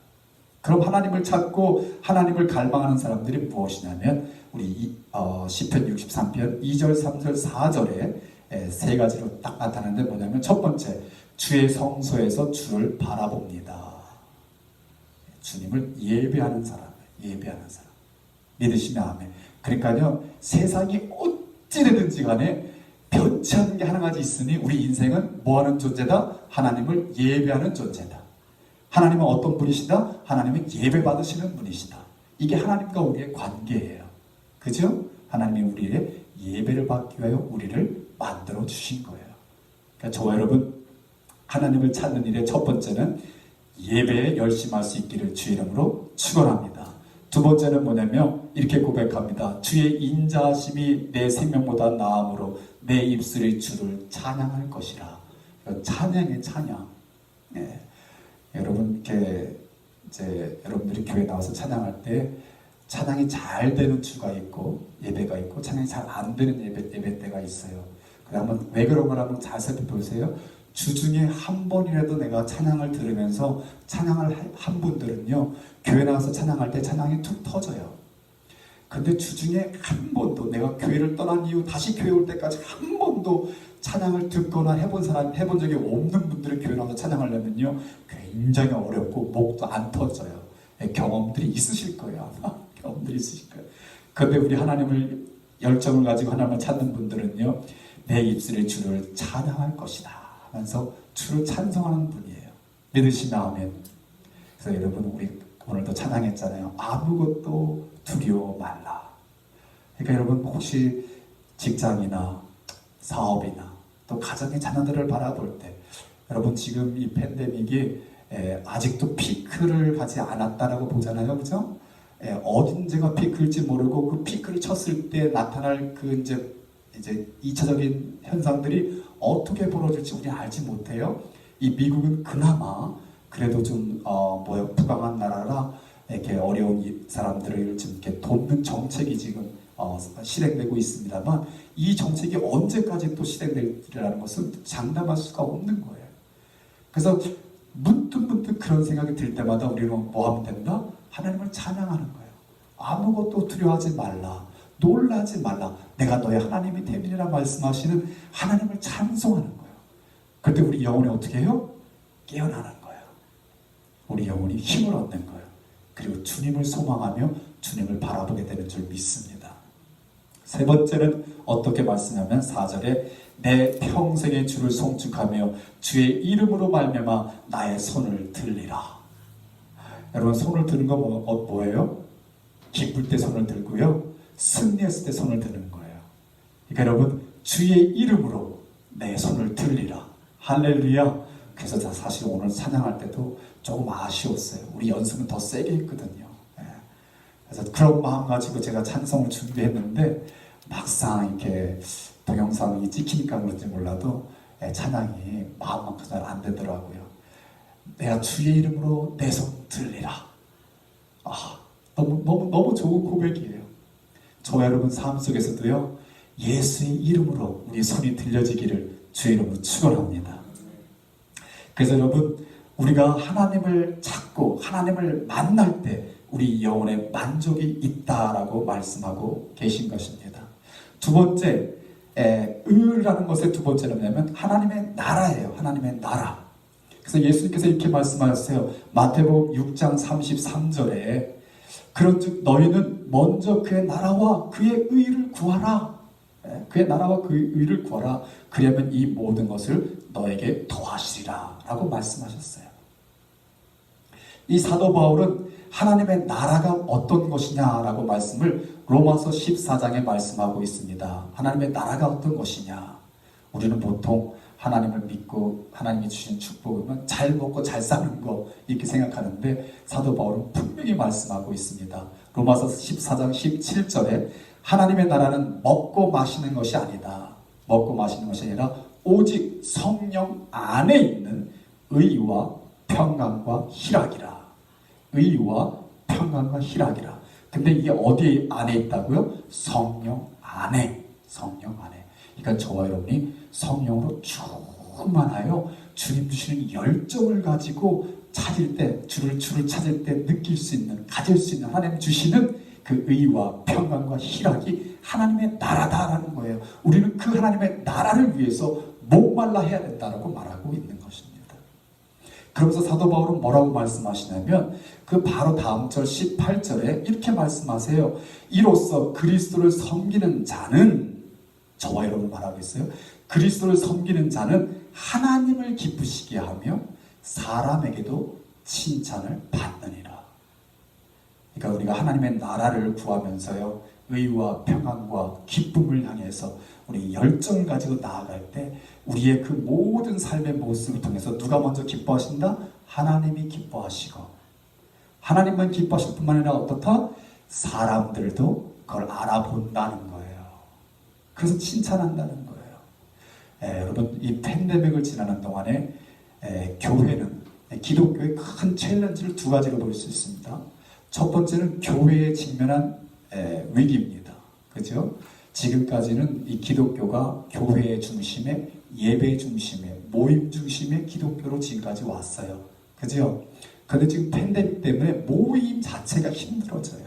그럼 하나님을 찾고 하나님을 갈망하는 사람들이 무엇이냐면, 우리 시편 63편 2절, 3절, 4절에 세 가지로 딱 나타나는데 뭐냐면, 첫 번째, 주의 성소에서 주를 바라봅니다. 주님을 예배하는 사람, 예배하는 사람. 믿으시면 아멘. 그러니까요, 세상이 어찌되든지 간에 변치 않는 게 하나 가지 있으니 우리 인생은 뭐하는 존재다? 하나님을 예배하는 존재다. 하나님은 어떤 분이시다? 하나님은 예배 받으시는 분이시다. 이게 하나님과 우리의 관계예요. 그죠? 하나님이 우리의 예배를 받기 위하여 우리를 만들어 주신 거예요. 그러니까 저와 여러분, 하나님을 찾는 일의 첫 번째는 예배에 열심할 수 있기를 주의 이름으로 축원합니다. 두 번째는 뭐냐면 이렇게 고백합니다. 주의 인자하심이 내 생명보다 나음으로 내 입술이 주를 찬양할 것이라. 찬양의 찬양. 네. 여러분, 이렇게 이제 여러분들이 교회 나와서 찬양할 때 찬양이 잘 되는 주가 있고 예배가 있고 찬양이 잘 안 되는 예배 때가 있어요. 그러면 왜 그런 걸 한번 잘 살펴보세요. 주 중에 한 번이라도 내가 찬양을 들으면서 찬양을 한 분들은요, 교회 나와서 찬양할 때 찬양이 툭 터져요. 근데 주 중에 한 번도, 내가 교회를 떠난 이후 다시 교회 올 때까지 한 번도 찬양을 듣거나 해본 적이 없는 분들이 교회 나와서 찬양하려면요, 굉장히 어렵고 목도 안 터져요. 경험들이 있으실 거예요. 아마 경험들이 있으실 거예요. 근데 우리 하나님을 열정을 가지고 하나님을 찾는 분들은요, 내 입술에 주를 찬양할 것이다 하면서 주를 찬송하는 분이에요. 믿으시면 아멘. 그래서 여러분, 우리 오늘도 찬양했잖아요. 아무것도 두려워 말라. 그러니까 여러분, 혹시 직장이나 사업이나 또 가정의 자녀들을 바라볼 때, 여러분 지금 이 팬데믹이 아직도 피크를 가지 않았다라고 보잖아요. 그죠? 어딘지가 피클지 모르고 그 피클을 쳤을 때 나타날 그 이제 2차적인 현상들이 어떻게 벌어질지 우리는 알지 못해요. 이 미국은 그나마 그래도 좀 부강한 나라라 이렇게 어려운 이 사람들을 지금 이렇게 돕는 정책이 지금 실행되고 있습니다만, 이 정책이 언제까지 또 실행될지라는 것은 장담할 수가 없는 거예요. 그래서 문득 그런 생각이 들 때마다 우리는 뭐 하면 된다? 하나님을 찬양하는 거예요. 아무것도 두려워하지 말라, 놀라지 말라, 내가 너의 하나님이 됨이라 말씀하시는 하나님을 찬송하는 거예요. 그때 우리 영혼이 어떻게 해요? 깨어나는 거예요. 우리 영혼이 힘을 얻는 거예요. 그리고 주님을 소망하며 주님을 바라보게 되는 줄 믿습니다. 세 번째는 어떻게 말씀하면 4절에 내 평생의 주를 송축하며 주의 이름으로 말미암아 나의 손을 들리라. 여러분, 손을 드는 거 뭐예요? 기쁠 때 손을 들고요, 승리했을 때 손을 드는 거예요. 그러니까 여러분, 주의 이름으로 내 손을 들리라. 할렐루야. 그래서 사실 오늘 찬양할 때도 조금 아쉬웠어요. 우리 연습은 더 세게 했거든요. 그래서 그런 마음 가지고 제가 찬송을 준비했는데 막상 이렇게 동영상이 찍히니까 그런지 몰라도 찬양이 마음만큼 잘 안 되더라고요. 내가 주의 이름으로 내 손 들리라. 너무 좋은 고백이에요. 저 여러분 삶 속에서도요, 예수의 이름으로 우리 손이 들려지기를 주의 이름으로 축원합니다. 그래서 여러분, 우리가 하나님을 찾고 하나님을 만날 때 우리 영혼에 만족이 있다라고 말씀하고 계신 것입니다. 두 번째, 의라는 것의 두 번째는 뭐냐면 하나님의 나라예요. 하나님의 나라. 그래서 예수님께서 이렇게 말씀하셨어요. 마태복음 6장 33절에 그런즉 너희는 먼저 그의 나라와 그의 의를 구하라. 그의 나라와 그의 의를 구하라. 그러면 이 모든 것을 너에게 더하시리라 라고 말씀하셨어요. 이 사도 바울은 하나님의 나라가 어떤 것이냐라고 말씀을 로마서 14장에 말씀하고 있습니다. 하나님의 나라가 어떤 것이냐. 우리는 보통 하나님을 믿고 하나님이 주신 축복이면 잘 먹고 잘 사는 거 이렇게 생각하는데, 사도 바울은 분명히 말씀하고 있습니다. 로마서 14장 17절에 하나님의 나라는 먹고 마시는 것이 아니다. 먹고 마시는 것이 아니라 오직 성령 안에 있는 의와 평강과 희락이라. 의와 평강과 희락이라. 근데 이게 어디 안에 있다고요? 성령 안에. 성령 안에. 그러니까 저와 여러분이 성령으로 충만하여 주님 주시는 열정을 가지고 찾을 때, 주를 찾을 때 느낄 수 있는, 가질 수 있는 하나님 주시는 그 의와 평강과 희락이 하나님의 나라다라는 거예요. 우리는 그 하나님의 나라를 위해서 목말라 해야 된다라고 말하고 있는 것입니다. 그러면서 사도 바울은 뭐라고 말씀하시냐면 그 바로 다음 절 18절에 이렇게 말씀하세요. 이로써 그리스도를 섬기는 자는, 저와 여러분 말하고 있어요. 그리스도를 섬기는 자는 하나님을 기쁘시게 하며 사람에게도 칭찬을 받느니라. 그러니까 우리가 하나님의 나라를 구하면서요, 의와 평안과 기쁨을 향해서 우리 열정을 가지고 나아갈 때 우리의 그 모든 삶의 모습을 통해서 누가 먼저 기뻐하신다? 하나님이 기뻐하시고, 하나님만 기뻐하실 뿐만 아니라 어떻다? 사람들도 그걸 알아본다는 거예요. 그래서 칭찬한다는 거예요. 여러분, 이 팬데믹을 지나는 동안에 교회는, 기독교의 큰 챌린지를 두 가지로 볼 수 있습니다. 첫 번째는 교회에 직면한 위기입니다. 그죠? 지금까지는 이 기독교가 교회의 중심에, 예배 중심에, 모임 중심의 기독교로 지금까지 왔어요. 그죠? 그런데 지금 팬데믹 때문에 모임 자체가 힘들어져요.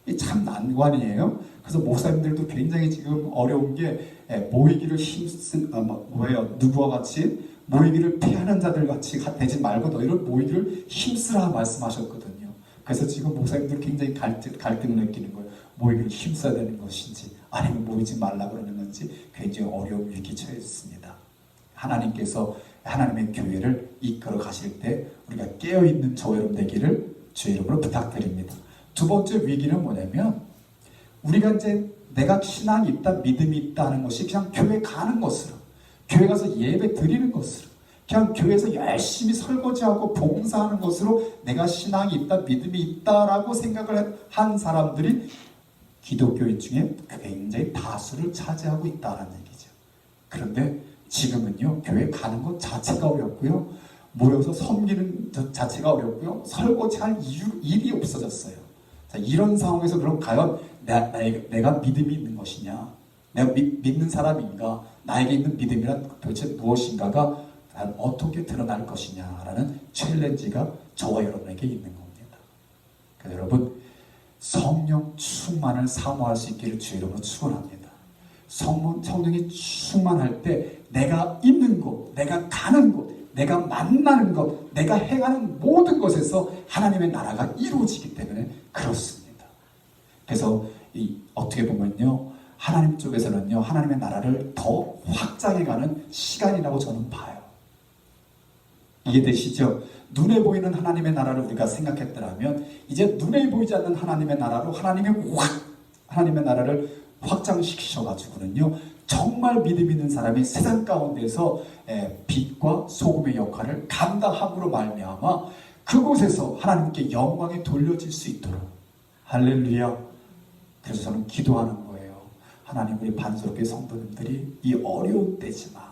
이 참 난관이에요. 그래서 목사님들도 굉장히 지금 어려운 게 모이기를 누구와 같이 모이기를 피하는 자들 같이 되지 말고 너희를 모이기를 힘쓰라 말씀하셨거든요. 그래서 지금 목사님들 굉장히 갈등을 느끼는 거예요. 모이기를 힘써야 되는 것인지 아니면 모이지 말라 그러는 건지 굉장히 어려운 위기에 처해 있습니다. 하나님께서 하나님의 교회를 이끌어 가실 때 우리가 깨어있는 저와 여러분 되기를 주의 이름으로 부탁드립니다. 두 번째 위기는 뭐냐면 우리가 이제 내가 신앙이 있다, 믿음이 있다 하는 것이 그냥 교회 가는 것으로, 교회 가서 예배 드리는 것으로, 그냥 교회에서 열심히 설거지하고 봉사하는 것으로 내가 신앙이 있다, 믿음이 있다라고 생각을 한 사람들이 기독교인 중에 굉장히 다수를 차지하고 있다는 얘기죠. 그런데 지금은요, 교회 가는 것 자체가 어렵고요, 모여서 섬기는 자체가 어렵고요, 설거지할 일이 없어졌어요. 자, 이런 상황에서 그럼 과연 내가 믿음이 있는 것이냐, 내가 믿는 사람인가, 나에게 있는 믿음이란 도대체 무엇인가가 어떻게 드러날 것이냐라는 챌린지가 저와 여러분에게 있는 겁니다. 그래서 여러분, 성령 충만을 사모할 수 있기를 주의 이름으로 축원합니다. 성령이 충만할 때 내가 있는 곳, 내가 가는 곳, 내가 만나는 것, 내가 행하는 모든 것에서 하나님의 나라가 이루어지기 때문에 그렇습니다. 그래서 어떻게 보면요, 하나님 쪽에서는요, 하나님의 나라를 더 확장해가는 시간이라고 저는 봐요. 이해되시죠? 눈에 보이는 하나님의 나라를 우리가 생각했더라면 이제 눈에 보이지 않는 하나님의 나라로 하나님의 나라를 확장시키셔가지고는요, 정말 믿음 있는 사람이 세상 가운데서 빛과 소금의 역할을 감당함으로 말미암아 그곳에서 하나님께 영광이 돌려질 수 있도록, 할렐루야. 그래서 저는 기도하는 거예요. 하나님, 우리 반석의 성도님들이 이 어려운 때지만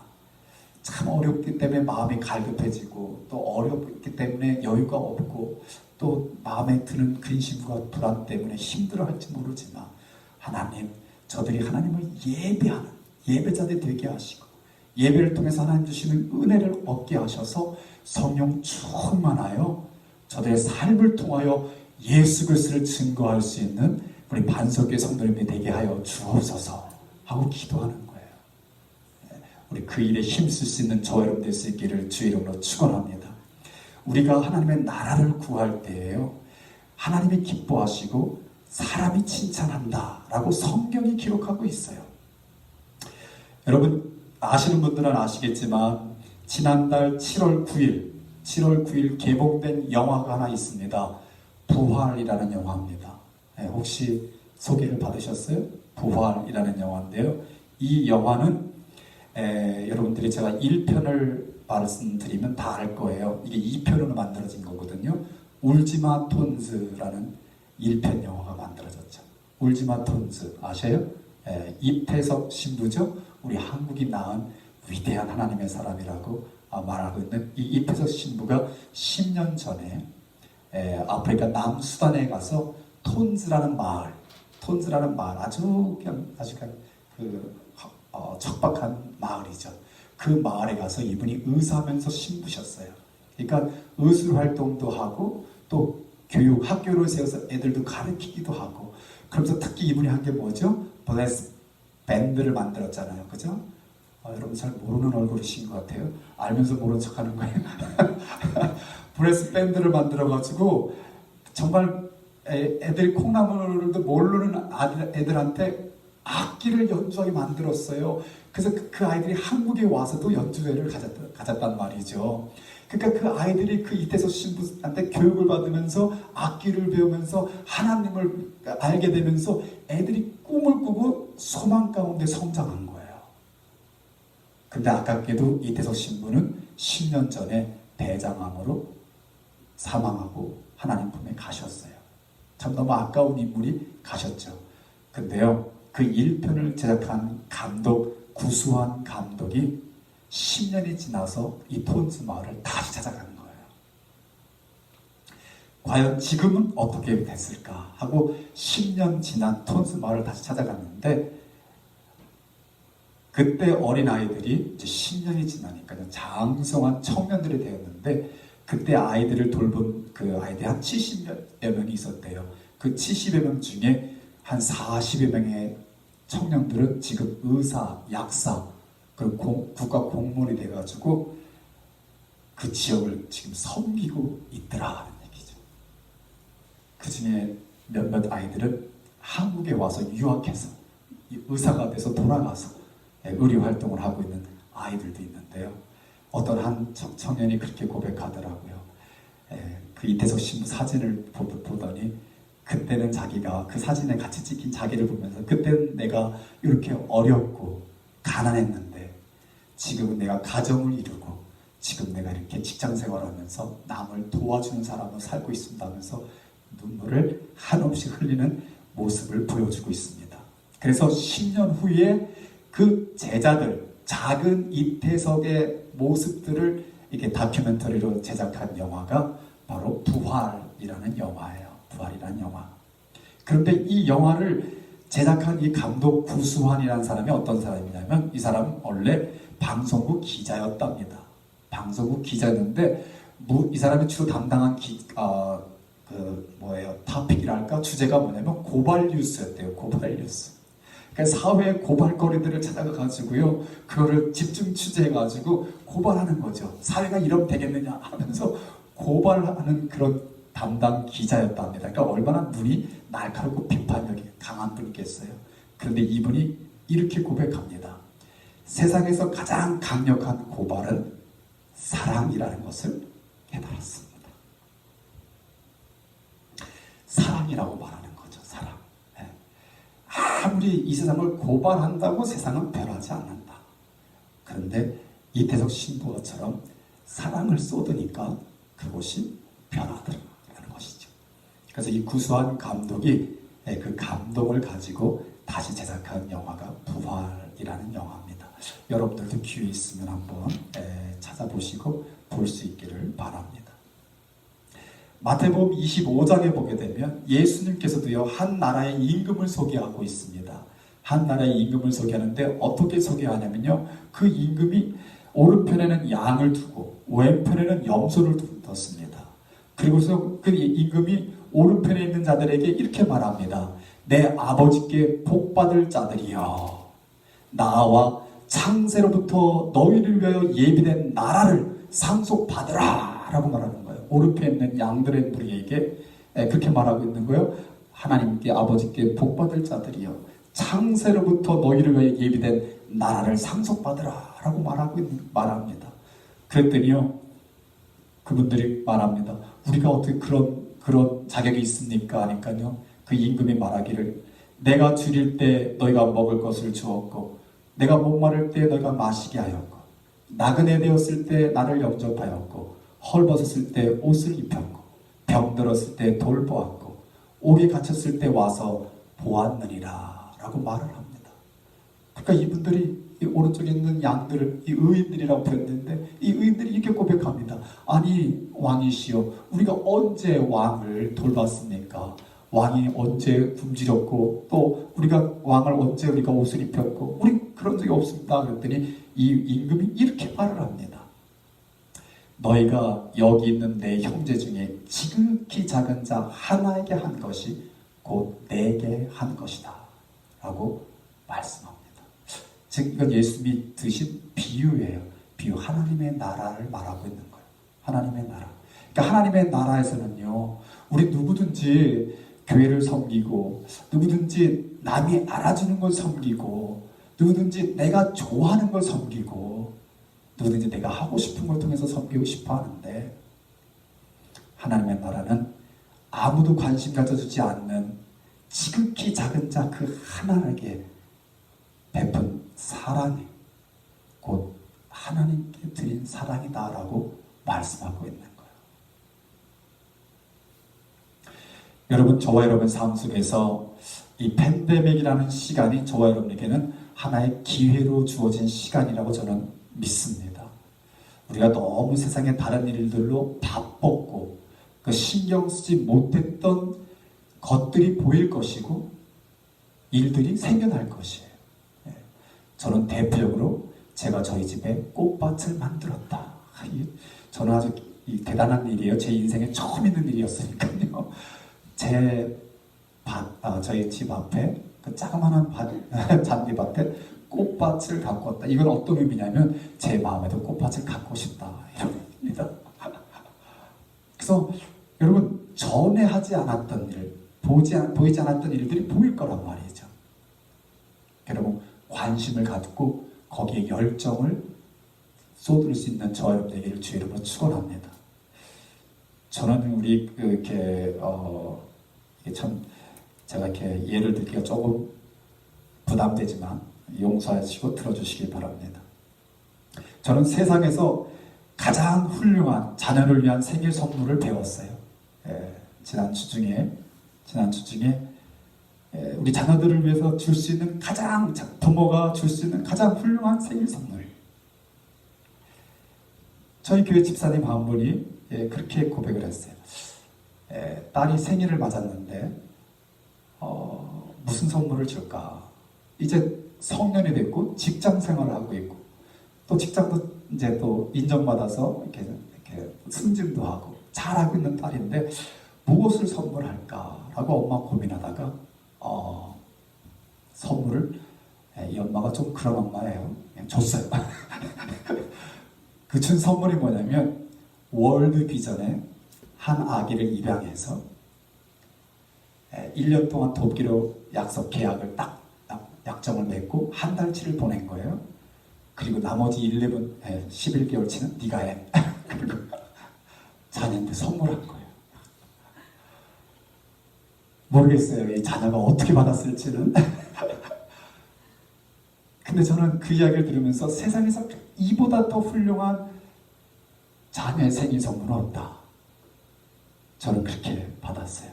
참 어렵기 때문에 마음이 갈급해지고, 또 어렵기 때문에 여유가 없고, 또 마음에 드는 근심과 불안 때문에 힘들어할지 모르지만, 하나님, 저들이 하나님을 예배하는 예배자들 되게 하시고, 예배를 통해서 하나님 주시는 은혜를 얻게 하셔서 성령 충만하여 저들의 삶을 통하여 예수 그리스도를 증거할 수 있는 우리 반석의 성도님이 되게 하여 주옵소서 하고 기도하는 거예요. 우리 그 일에 힘쓸 수 있는 저와 여러분 될 수 있기를 주의 이름으로 축원합니다. 우리가 하나님의 나라를 구할 때에요, 하나님이 기뻐하시고 사람이 칭찬한다 라고 성경이 기록하고 있어요. 여러분 아시는 분들은 아시겠지만 지난달 7월 9일 개봉된 영화가 하나 있습니다. 부활이라는 영화입니다. 혹시 소개를 받으셨어요? 부활이라는 영화인데요, 이 영화는 여러분들이 제가 1편을 말씀드리면 다 알 거예요. 이게 2편으로 만들어진 거거든요. 울지마 톤즈라는 1편 영화가 만들어졌죠. 울지마 톤즈 아셔요? 이태석 신부죠. 우리 한국이 낳은 위대한 하나님의 사람이라고 말하고 있는 이 이태석 신부가 10년 전에 아프리카 남수단에 가서 톤즈라는 마을 아주 척박한 마을이죠. 그 마을에 가서 이분이 의사하면서 신부셨어요. 그러니까 의술 활동도 하고 또 교육 학교를 세워서 애들도 가르치기도 하고, 그러면서 특히 이분이 한 게 뭐죠? 블레스 밴드를 만들었잖아요. 그죠? 여러분 잘 모르는 얼굴이신 것 같아요. 알면서 모른 척 하는 거예요. 블레스 밴드를 만들어가지고 정말 애들 콩나물도 모르는 애들한테 악기를 연주하게 만들었어요. 그래서 그 아이들이 한국에 와서도 연주회를 가졌단 말이죠. 그러니까 그 아이들이 그 이태석 신부한테 교육을 받으면서 악기를 배우면서 하나님을 알게 되면서 애들이 꿈을 꾸고 소망 가운데 성장한 거예요. 근데 아깝게도 이태석 신부는 10년 전에 대장암으로 사망하고 하나님 품에 가셨어요. 참 너무 아까운 인물이 가셨죠. 근데요, 그 1편을 제작한 구수한 감독이 10년이 지나서 이 톤즈 마을을 다시 찾아가는 거예요. 과연 지금은 어떻게 됐을까 하고 10년 지난 톤즈 마을을 다시 찾아갔는데, 그때 어린아이들이 이제 10년이 지나니까요, 장성한 청년들이 되었는데, 그때 아이들을 돌본 그 아이들이 한 70여 명이 있었대요. 그 70여 명 중에 한 40여 명의 청년들은 지금 의사, 약사, 그리고 국가 공무원이 돼가지고 그 지역을 지금 섬기고 있더라 하는 얘기죠. 그 중에 몇몇 아이들은 한국에 와서 유학해서 의사가 돼서 돌아가서 의료 활동을 하고 있는 아이들도 있는데요. 어떤 한 청년이 그렇게 고백하더라고요. 그 이태석 신부 사진을 보더니 그때는 자기가 그 사진에 같이 찍힌 자기를 보면서 그때는 내가 이렇게 어렵고 가난했는데 지금은 내가 가정을 이루고 지금 내가 이렇게 직장 생활하면서 남을 도와주는 사람으로 살고 있습니다 하면서 눈물을 한없이 흘리는 모습을 보여주고 있습니다. 그래서 10년 후에 그 제자들, 작은 이태석의 모습들을 이렇게 다큐멘터리로 제작한 영화가 바로 부활이라는 영화예요. 부활이라는 영화. 그런데 이 영화를 제작한 이 감독 구수환이라는 사람이 어떤 사람이냐면 이 사람은 원래 방송국 기자였답니다. 방송국 기자였는데 이 사람이 주로 담당한 토픽이랄까 주제가 뭐냐면 고발 뉴스였대요. 고발 뉴스. 그러니까 사회 고발거리들을 찾아가가지고요, 그거를 집중 취재해가지고 고발하는 거죠. 사회가 이러면 되겠느냐 하면서 고발하는 그런 담당 기자였답니다. 그러니까 얼마나 눈이 날카롭고 비판력이 강한 분이겠어요. 그런데 이분이 이렇게 고백합니다. 세상에서 가장 강력한 고발은 사랑이라는 것을 깨달았습니다. 사랑이라고 말하는 거죠. 사랑. 아무리 이 세상을 고발한다고 세상은 변하지 않는다. 그런데 이태석 신부처럼 사랑을 쏟으니까 그곳이 변하더라는 것이죠. 그래서 이 구수한 감독이 그 감동을 가지고 다시 제작한 영화가 부활이라는 영화입니다. 여러분들도 기회 있으면 한번 찾아보시고 볼 수 있기를 바랍니다. 마태복음 25장에 보게 되면 예수님께서도요, 한 나라의 임금을 소개하고 있습니다. 한 나라의 임금을 소개하는데 어떻게 소개하냐면요, 그 임금이 오른편에는 양을 두고 왼편에는 염소를 뒀습니다. 그리고서 그 임금이 오른편에 있는 자들에게 이렇게 말합니다. 내 아버지께 복받을 자들이여, 나와 창세로부터 너희를 위하여 예비된 나라를 상속받으라 라고 말하는 거예요. 오른편에 있는 양들의 무리에게 그렇게 말하고 있는 거예요. 하나님께 아버지께 복받을 자들이여, 창세로부터 너희를 위하여 예비된 나라를 상속받으라 라고 말합니다. 그랬더니요, 그분들이 말합니다. 우리가 어떻게 그런 자격이 있습니까? 하니까요, 그 임금이 말하기를, 내가 줄일 때 너희가 먹을 것을 주었고, 내가 목마를 때 너희가 마시게 하였고, 나그네 되었을 때 나를 영접하였고, 헐벗었을 때 옷을 입혔고, 병들었을 때 돌보았고, 옥에 갇혔을 때 와서 보았느니라 라고 말을 합니다. 그러니까 이분들이 이 오른쪽에 있는 양들을 이 의인들이라고 표현했는데, 이 의인들이 이렇게 고백합니다. 아니 왕이시여, 우리가 언제 왕을 돌봤습니까? 왕이 언제 굶주렸고, 또 우리가 왕을 언제 우리가 옷을 입혔고, 우리 그런 적이 없습니다. 그랬더니 이 임금이 이렇게 말을 합니다. 너희가 여기 있는 내 형제 중에 지극히 작은 자 하나에게 한 것이 곧 내게 한 것이다 라고 말씀합니다. 즉 이건 예수님이 드신 비유예요. 비유, 하나님의 나라를 말하고 있는 거예요. 하나님의 나라. 그러니까 하나님의 나라에서는요, 우리 누구든지 교회를 섬기고, 누구든지 남이 알아주는 걸 섬기고, 누구든지 내가 좋아하는 걸 섬기고, 누구든지 내가 하고 싶은 걸 통해서 섬기고 싶어 하는데, 하나님의 나라는 아무도 관심 가져주지 않는 지극히 작은 자 그 하나에게 베푼 사랑이 곧 하나님께 드린 사랑이다라고 말씀하고 있는 거예요. 여러분, 저와 여러분 삶 속에서 이 팬데믹이라는 시간이 저와 여러분에게는 하나의 기회로 주어진 시간이라고 저는 믿습니다. 우리가 너무 세상의 다른 일들로 바빴고 그 신경 쓰지 못했던 것들이 보일 것이고 일들이 생겨날 것이에요. 저는 대표적으로 제가 저희 집에 꽃밭을 만들었다. 저는 아주 대단한 일이에요. 제 인생에 처음 있는 일이었으니까요. 저희 집 앞에 그 자그마한 잔디밭에 꽃밭을 갖고 왔다. 이건 어떤 의미냐면 제 마음에도 꽃밭을 갖고 싶다 이런 의미입니다. 그래서 여러분, 전에 하지 않았던 일, 보이지 않았던 일들이 보일 거란 말이죠. 여러분, 관심을 갖고 거기에 열정을 쏟을 수 있는 저와 여러분에게를 주의 이름으로 축원합니다. 저는 우리 이렇게 참 제가 이렇게 예를 들기가 조금 부담되지만 용서하시고 들어주시기 바랍니다. 저는 세상에서 가장 훌륭한 자녀를 위한 생일 선물을 배웠어요. 지난주 중에 우리 자녀들을 위해서 줄 수 있는 부모가 줄 수 있는 가장 훌륭한 생일 선물. 저희 교회 집사님 한 분이 그렇게 고백을 했어요. 딸이 생일을 맞았는데 무슨 선물을 줄까? 이제 성년이 됐고 직장 생활을 하고 있고 또 직장도 이제 또 인정받아서 이렇게 승진도 하고 잘하고 있는 딸인데 무엇을 선물할까라고 엄마 고민하다가 선물을 이 엄마가 좀 그런 엄마예요. 그냥 줬어요. 그 준 선물이 뭐냐면 월드 비전에 한 아기를 입양해서 1년 동안 돕기로 계약을 딱 약정을 맺고 한 달치를 보낸 거예요. 그리고 나머지 11개월치는 네가 해. 그리고 자녀한테 선물한 거예요. 모르겠어요. 이 자녀가 어떻게 받았을지는. 근데 저는 그 이야기를 들으면서 세상에서 이보다 더 훌륭한 자녀의 생일 선물은 없다. 저는 그렇게 받았어요.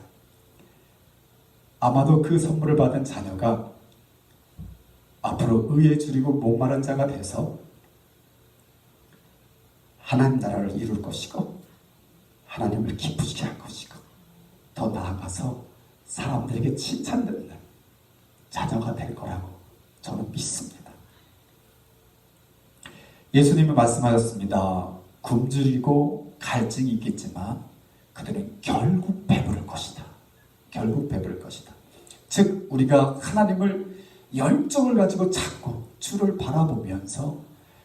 아마도 그 선물을 받은 자녀가 앞으로 의에 줄이고 목마른 자가 돼서 하나님 나라를 이룰 것이고 하나님을 기쁘시게 할 것이고 더 나아가서 사람들에게 칭찬받는 자녀가 될 거라고 저는 믿습니다. 예수님이 말씀하셨습니다. 굶주리고 갈증이 있겠지만 그들은 결국 배부를 것이다. 결국 배부를 것이다. 즉 우리가 하나님을 열정을 가지고 찾고 주를 바라보면서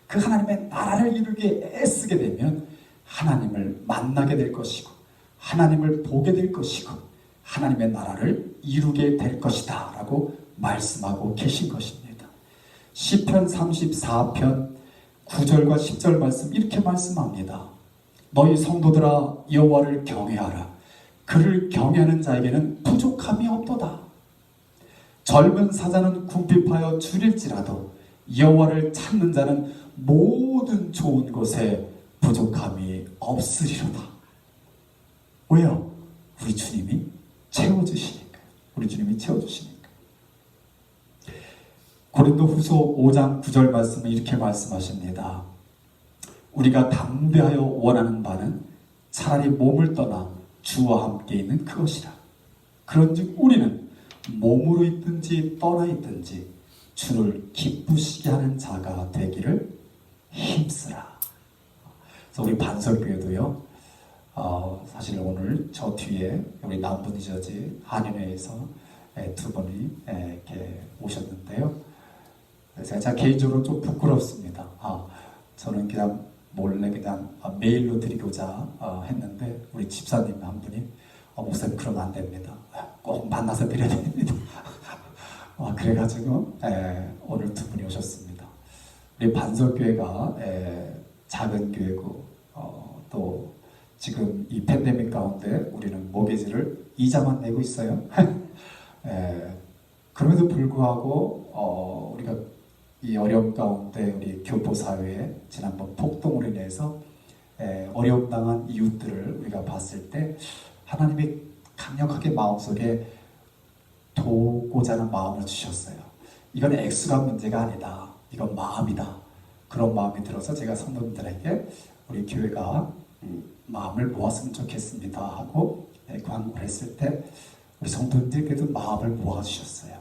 그 하나님의 나라를 이루기에 애쓰게 되면 하나님을 만나게 될 것이고 하나님을 보게 될 것이고 하나님의 나라를 이루게 될 것이다 라고 말씀하고 계신 것입니다. 시편 34편 9절과 10절 말씀 이렇게 말씀합니다. 너희 성도들아 여호와를 경외하라. 그를 경외하는 자에게는 부족함이 없도다. 젊은 사자는 궁핍하여 줄일지라도 여호와를 찾는 자는 모든 좋은 것에 부족함이 없으리로다. 왜요? 우리 주님이 채워주시니까. 우리 주님이 채워주시니까. 고린도후서 5장 9절 말씀은 이렇게 말씀하십니다. 우리가 담대하여 원하는 바는 차라리 몸을 떠나 주와 함께 있는 그것이라. 그런즉 우리는 몸으로 있든지 떠나 있든지 주를 기쁘시게 하는 자가 되기를 힘쓰라. 그래서 우리 반석교회도요. 사실 오늘 저 뒤에 우리 남부니저지 한인회에서 두 분이 이렇게 오셨는데요. 제가 개인적으로 좀 부끄럽습니다. 저는 그냥 몰래 그냥 메일로 드리고자 했는데 우리 집사님 한 분이 목사님 그러면 안 됩니다. 꼭 만나서 드려야 됩니다. 그래가지고 오늘 두 분이 오셨습니다. 우리 반석교회가 작은 교회고 또 지금 이 팬데믹 가운데 우리는 모기지를 이자만 내고 있어요. 그럼에도 불구하고 우리가 이 어려움 가운데 우리 교포사회에 지난번 폭동으로 인해서 어려움 당한 이웃들을 우리가 봤을 때 하나님이 강력하게 마음속에 도우고자 하는 마음을 주셨어요. 이건 액수가 문제가 아니다. 이건 마음이다. 그런 마음이 들어서 제가 성도님들에게 우리 교회가 마음을 모았으면 좋겠습니다 하고 광고를 했을 때 우리 성도님들께도 마음을 모아주셨어요.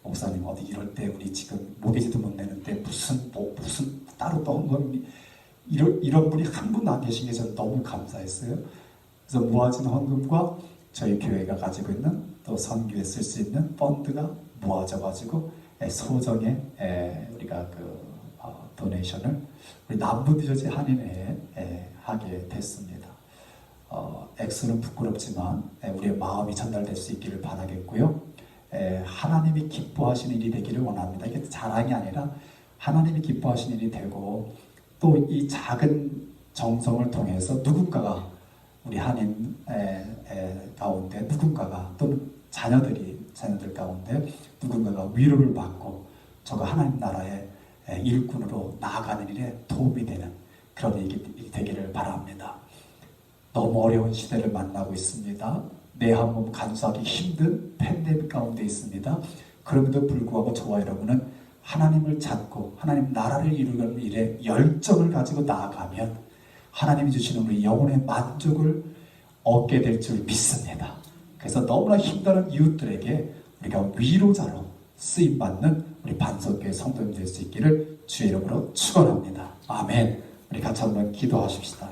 목사님 어디 이럴 때 우리 지금 모기지도 못 내는데 무슨 따로 떤 이런 분이 한 분도 안 계신 게 저는 너무 감사했어요. 그래서 모아진 헌금과 저희 교회가 가지고 있는 또 선교에 쓸 수 있는 펀드가 모아져 가지고 소정의 우리가 도네이션을 우리 남부니저지 한인회에 하게 됐습니다. 액수는 부끄럽지만 우리의 마음이 전달될 수 있기를 바라겠고요. 하나님이 기뻐하시는 일이 되기를 원합니다. 이게 자랑이 아니라 하나님이 기뻐하시는 일이 되고 또 이 작은 정성을 통해서 누군가가 우리 한인 가운데 누군가가 또는 자녀들 가운데 누군가가 위로를 받고 저가 하나님 나라의 일꾼으로 나아가는 일에 도움이 되는 그런 일이 되기를 바랍니다. 너무 어려운 시대를 만나고 있습니다. 내 한 몸 간수하기 힘든 팬데믹 가운데 있습니다. 그럼에도 불구하고 저와 여러분은 하나님을 찾고 하나님 나라를 이루는 일에 열정을 가지고 나아가면 하나님이 주시는 우리 영혼의 만족을 얻게 될 줄 믿습니다. 그래서 너무나 힘든 이웃들에게 우리가 위로자로 쓰임받는 우리 반석교회 성도님 될 수 있기를 주의 이름으로 축원합니다. 아멘. 우리 같이 한번 기도하십시다.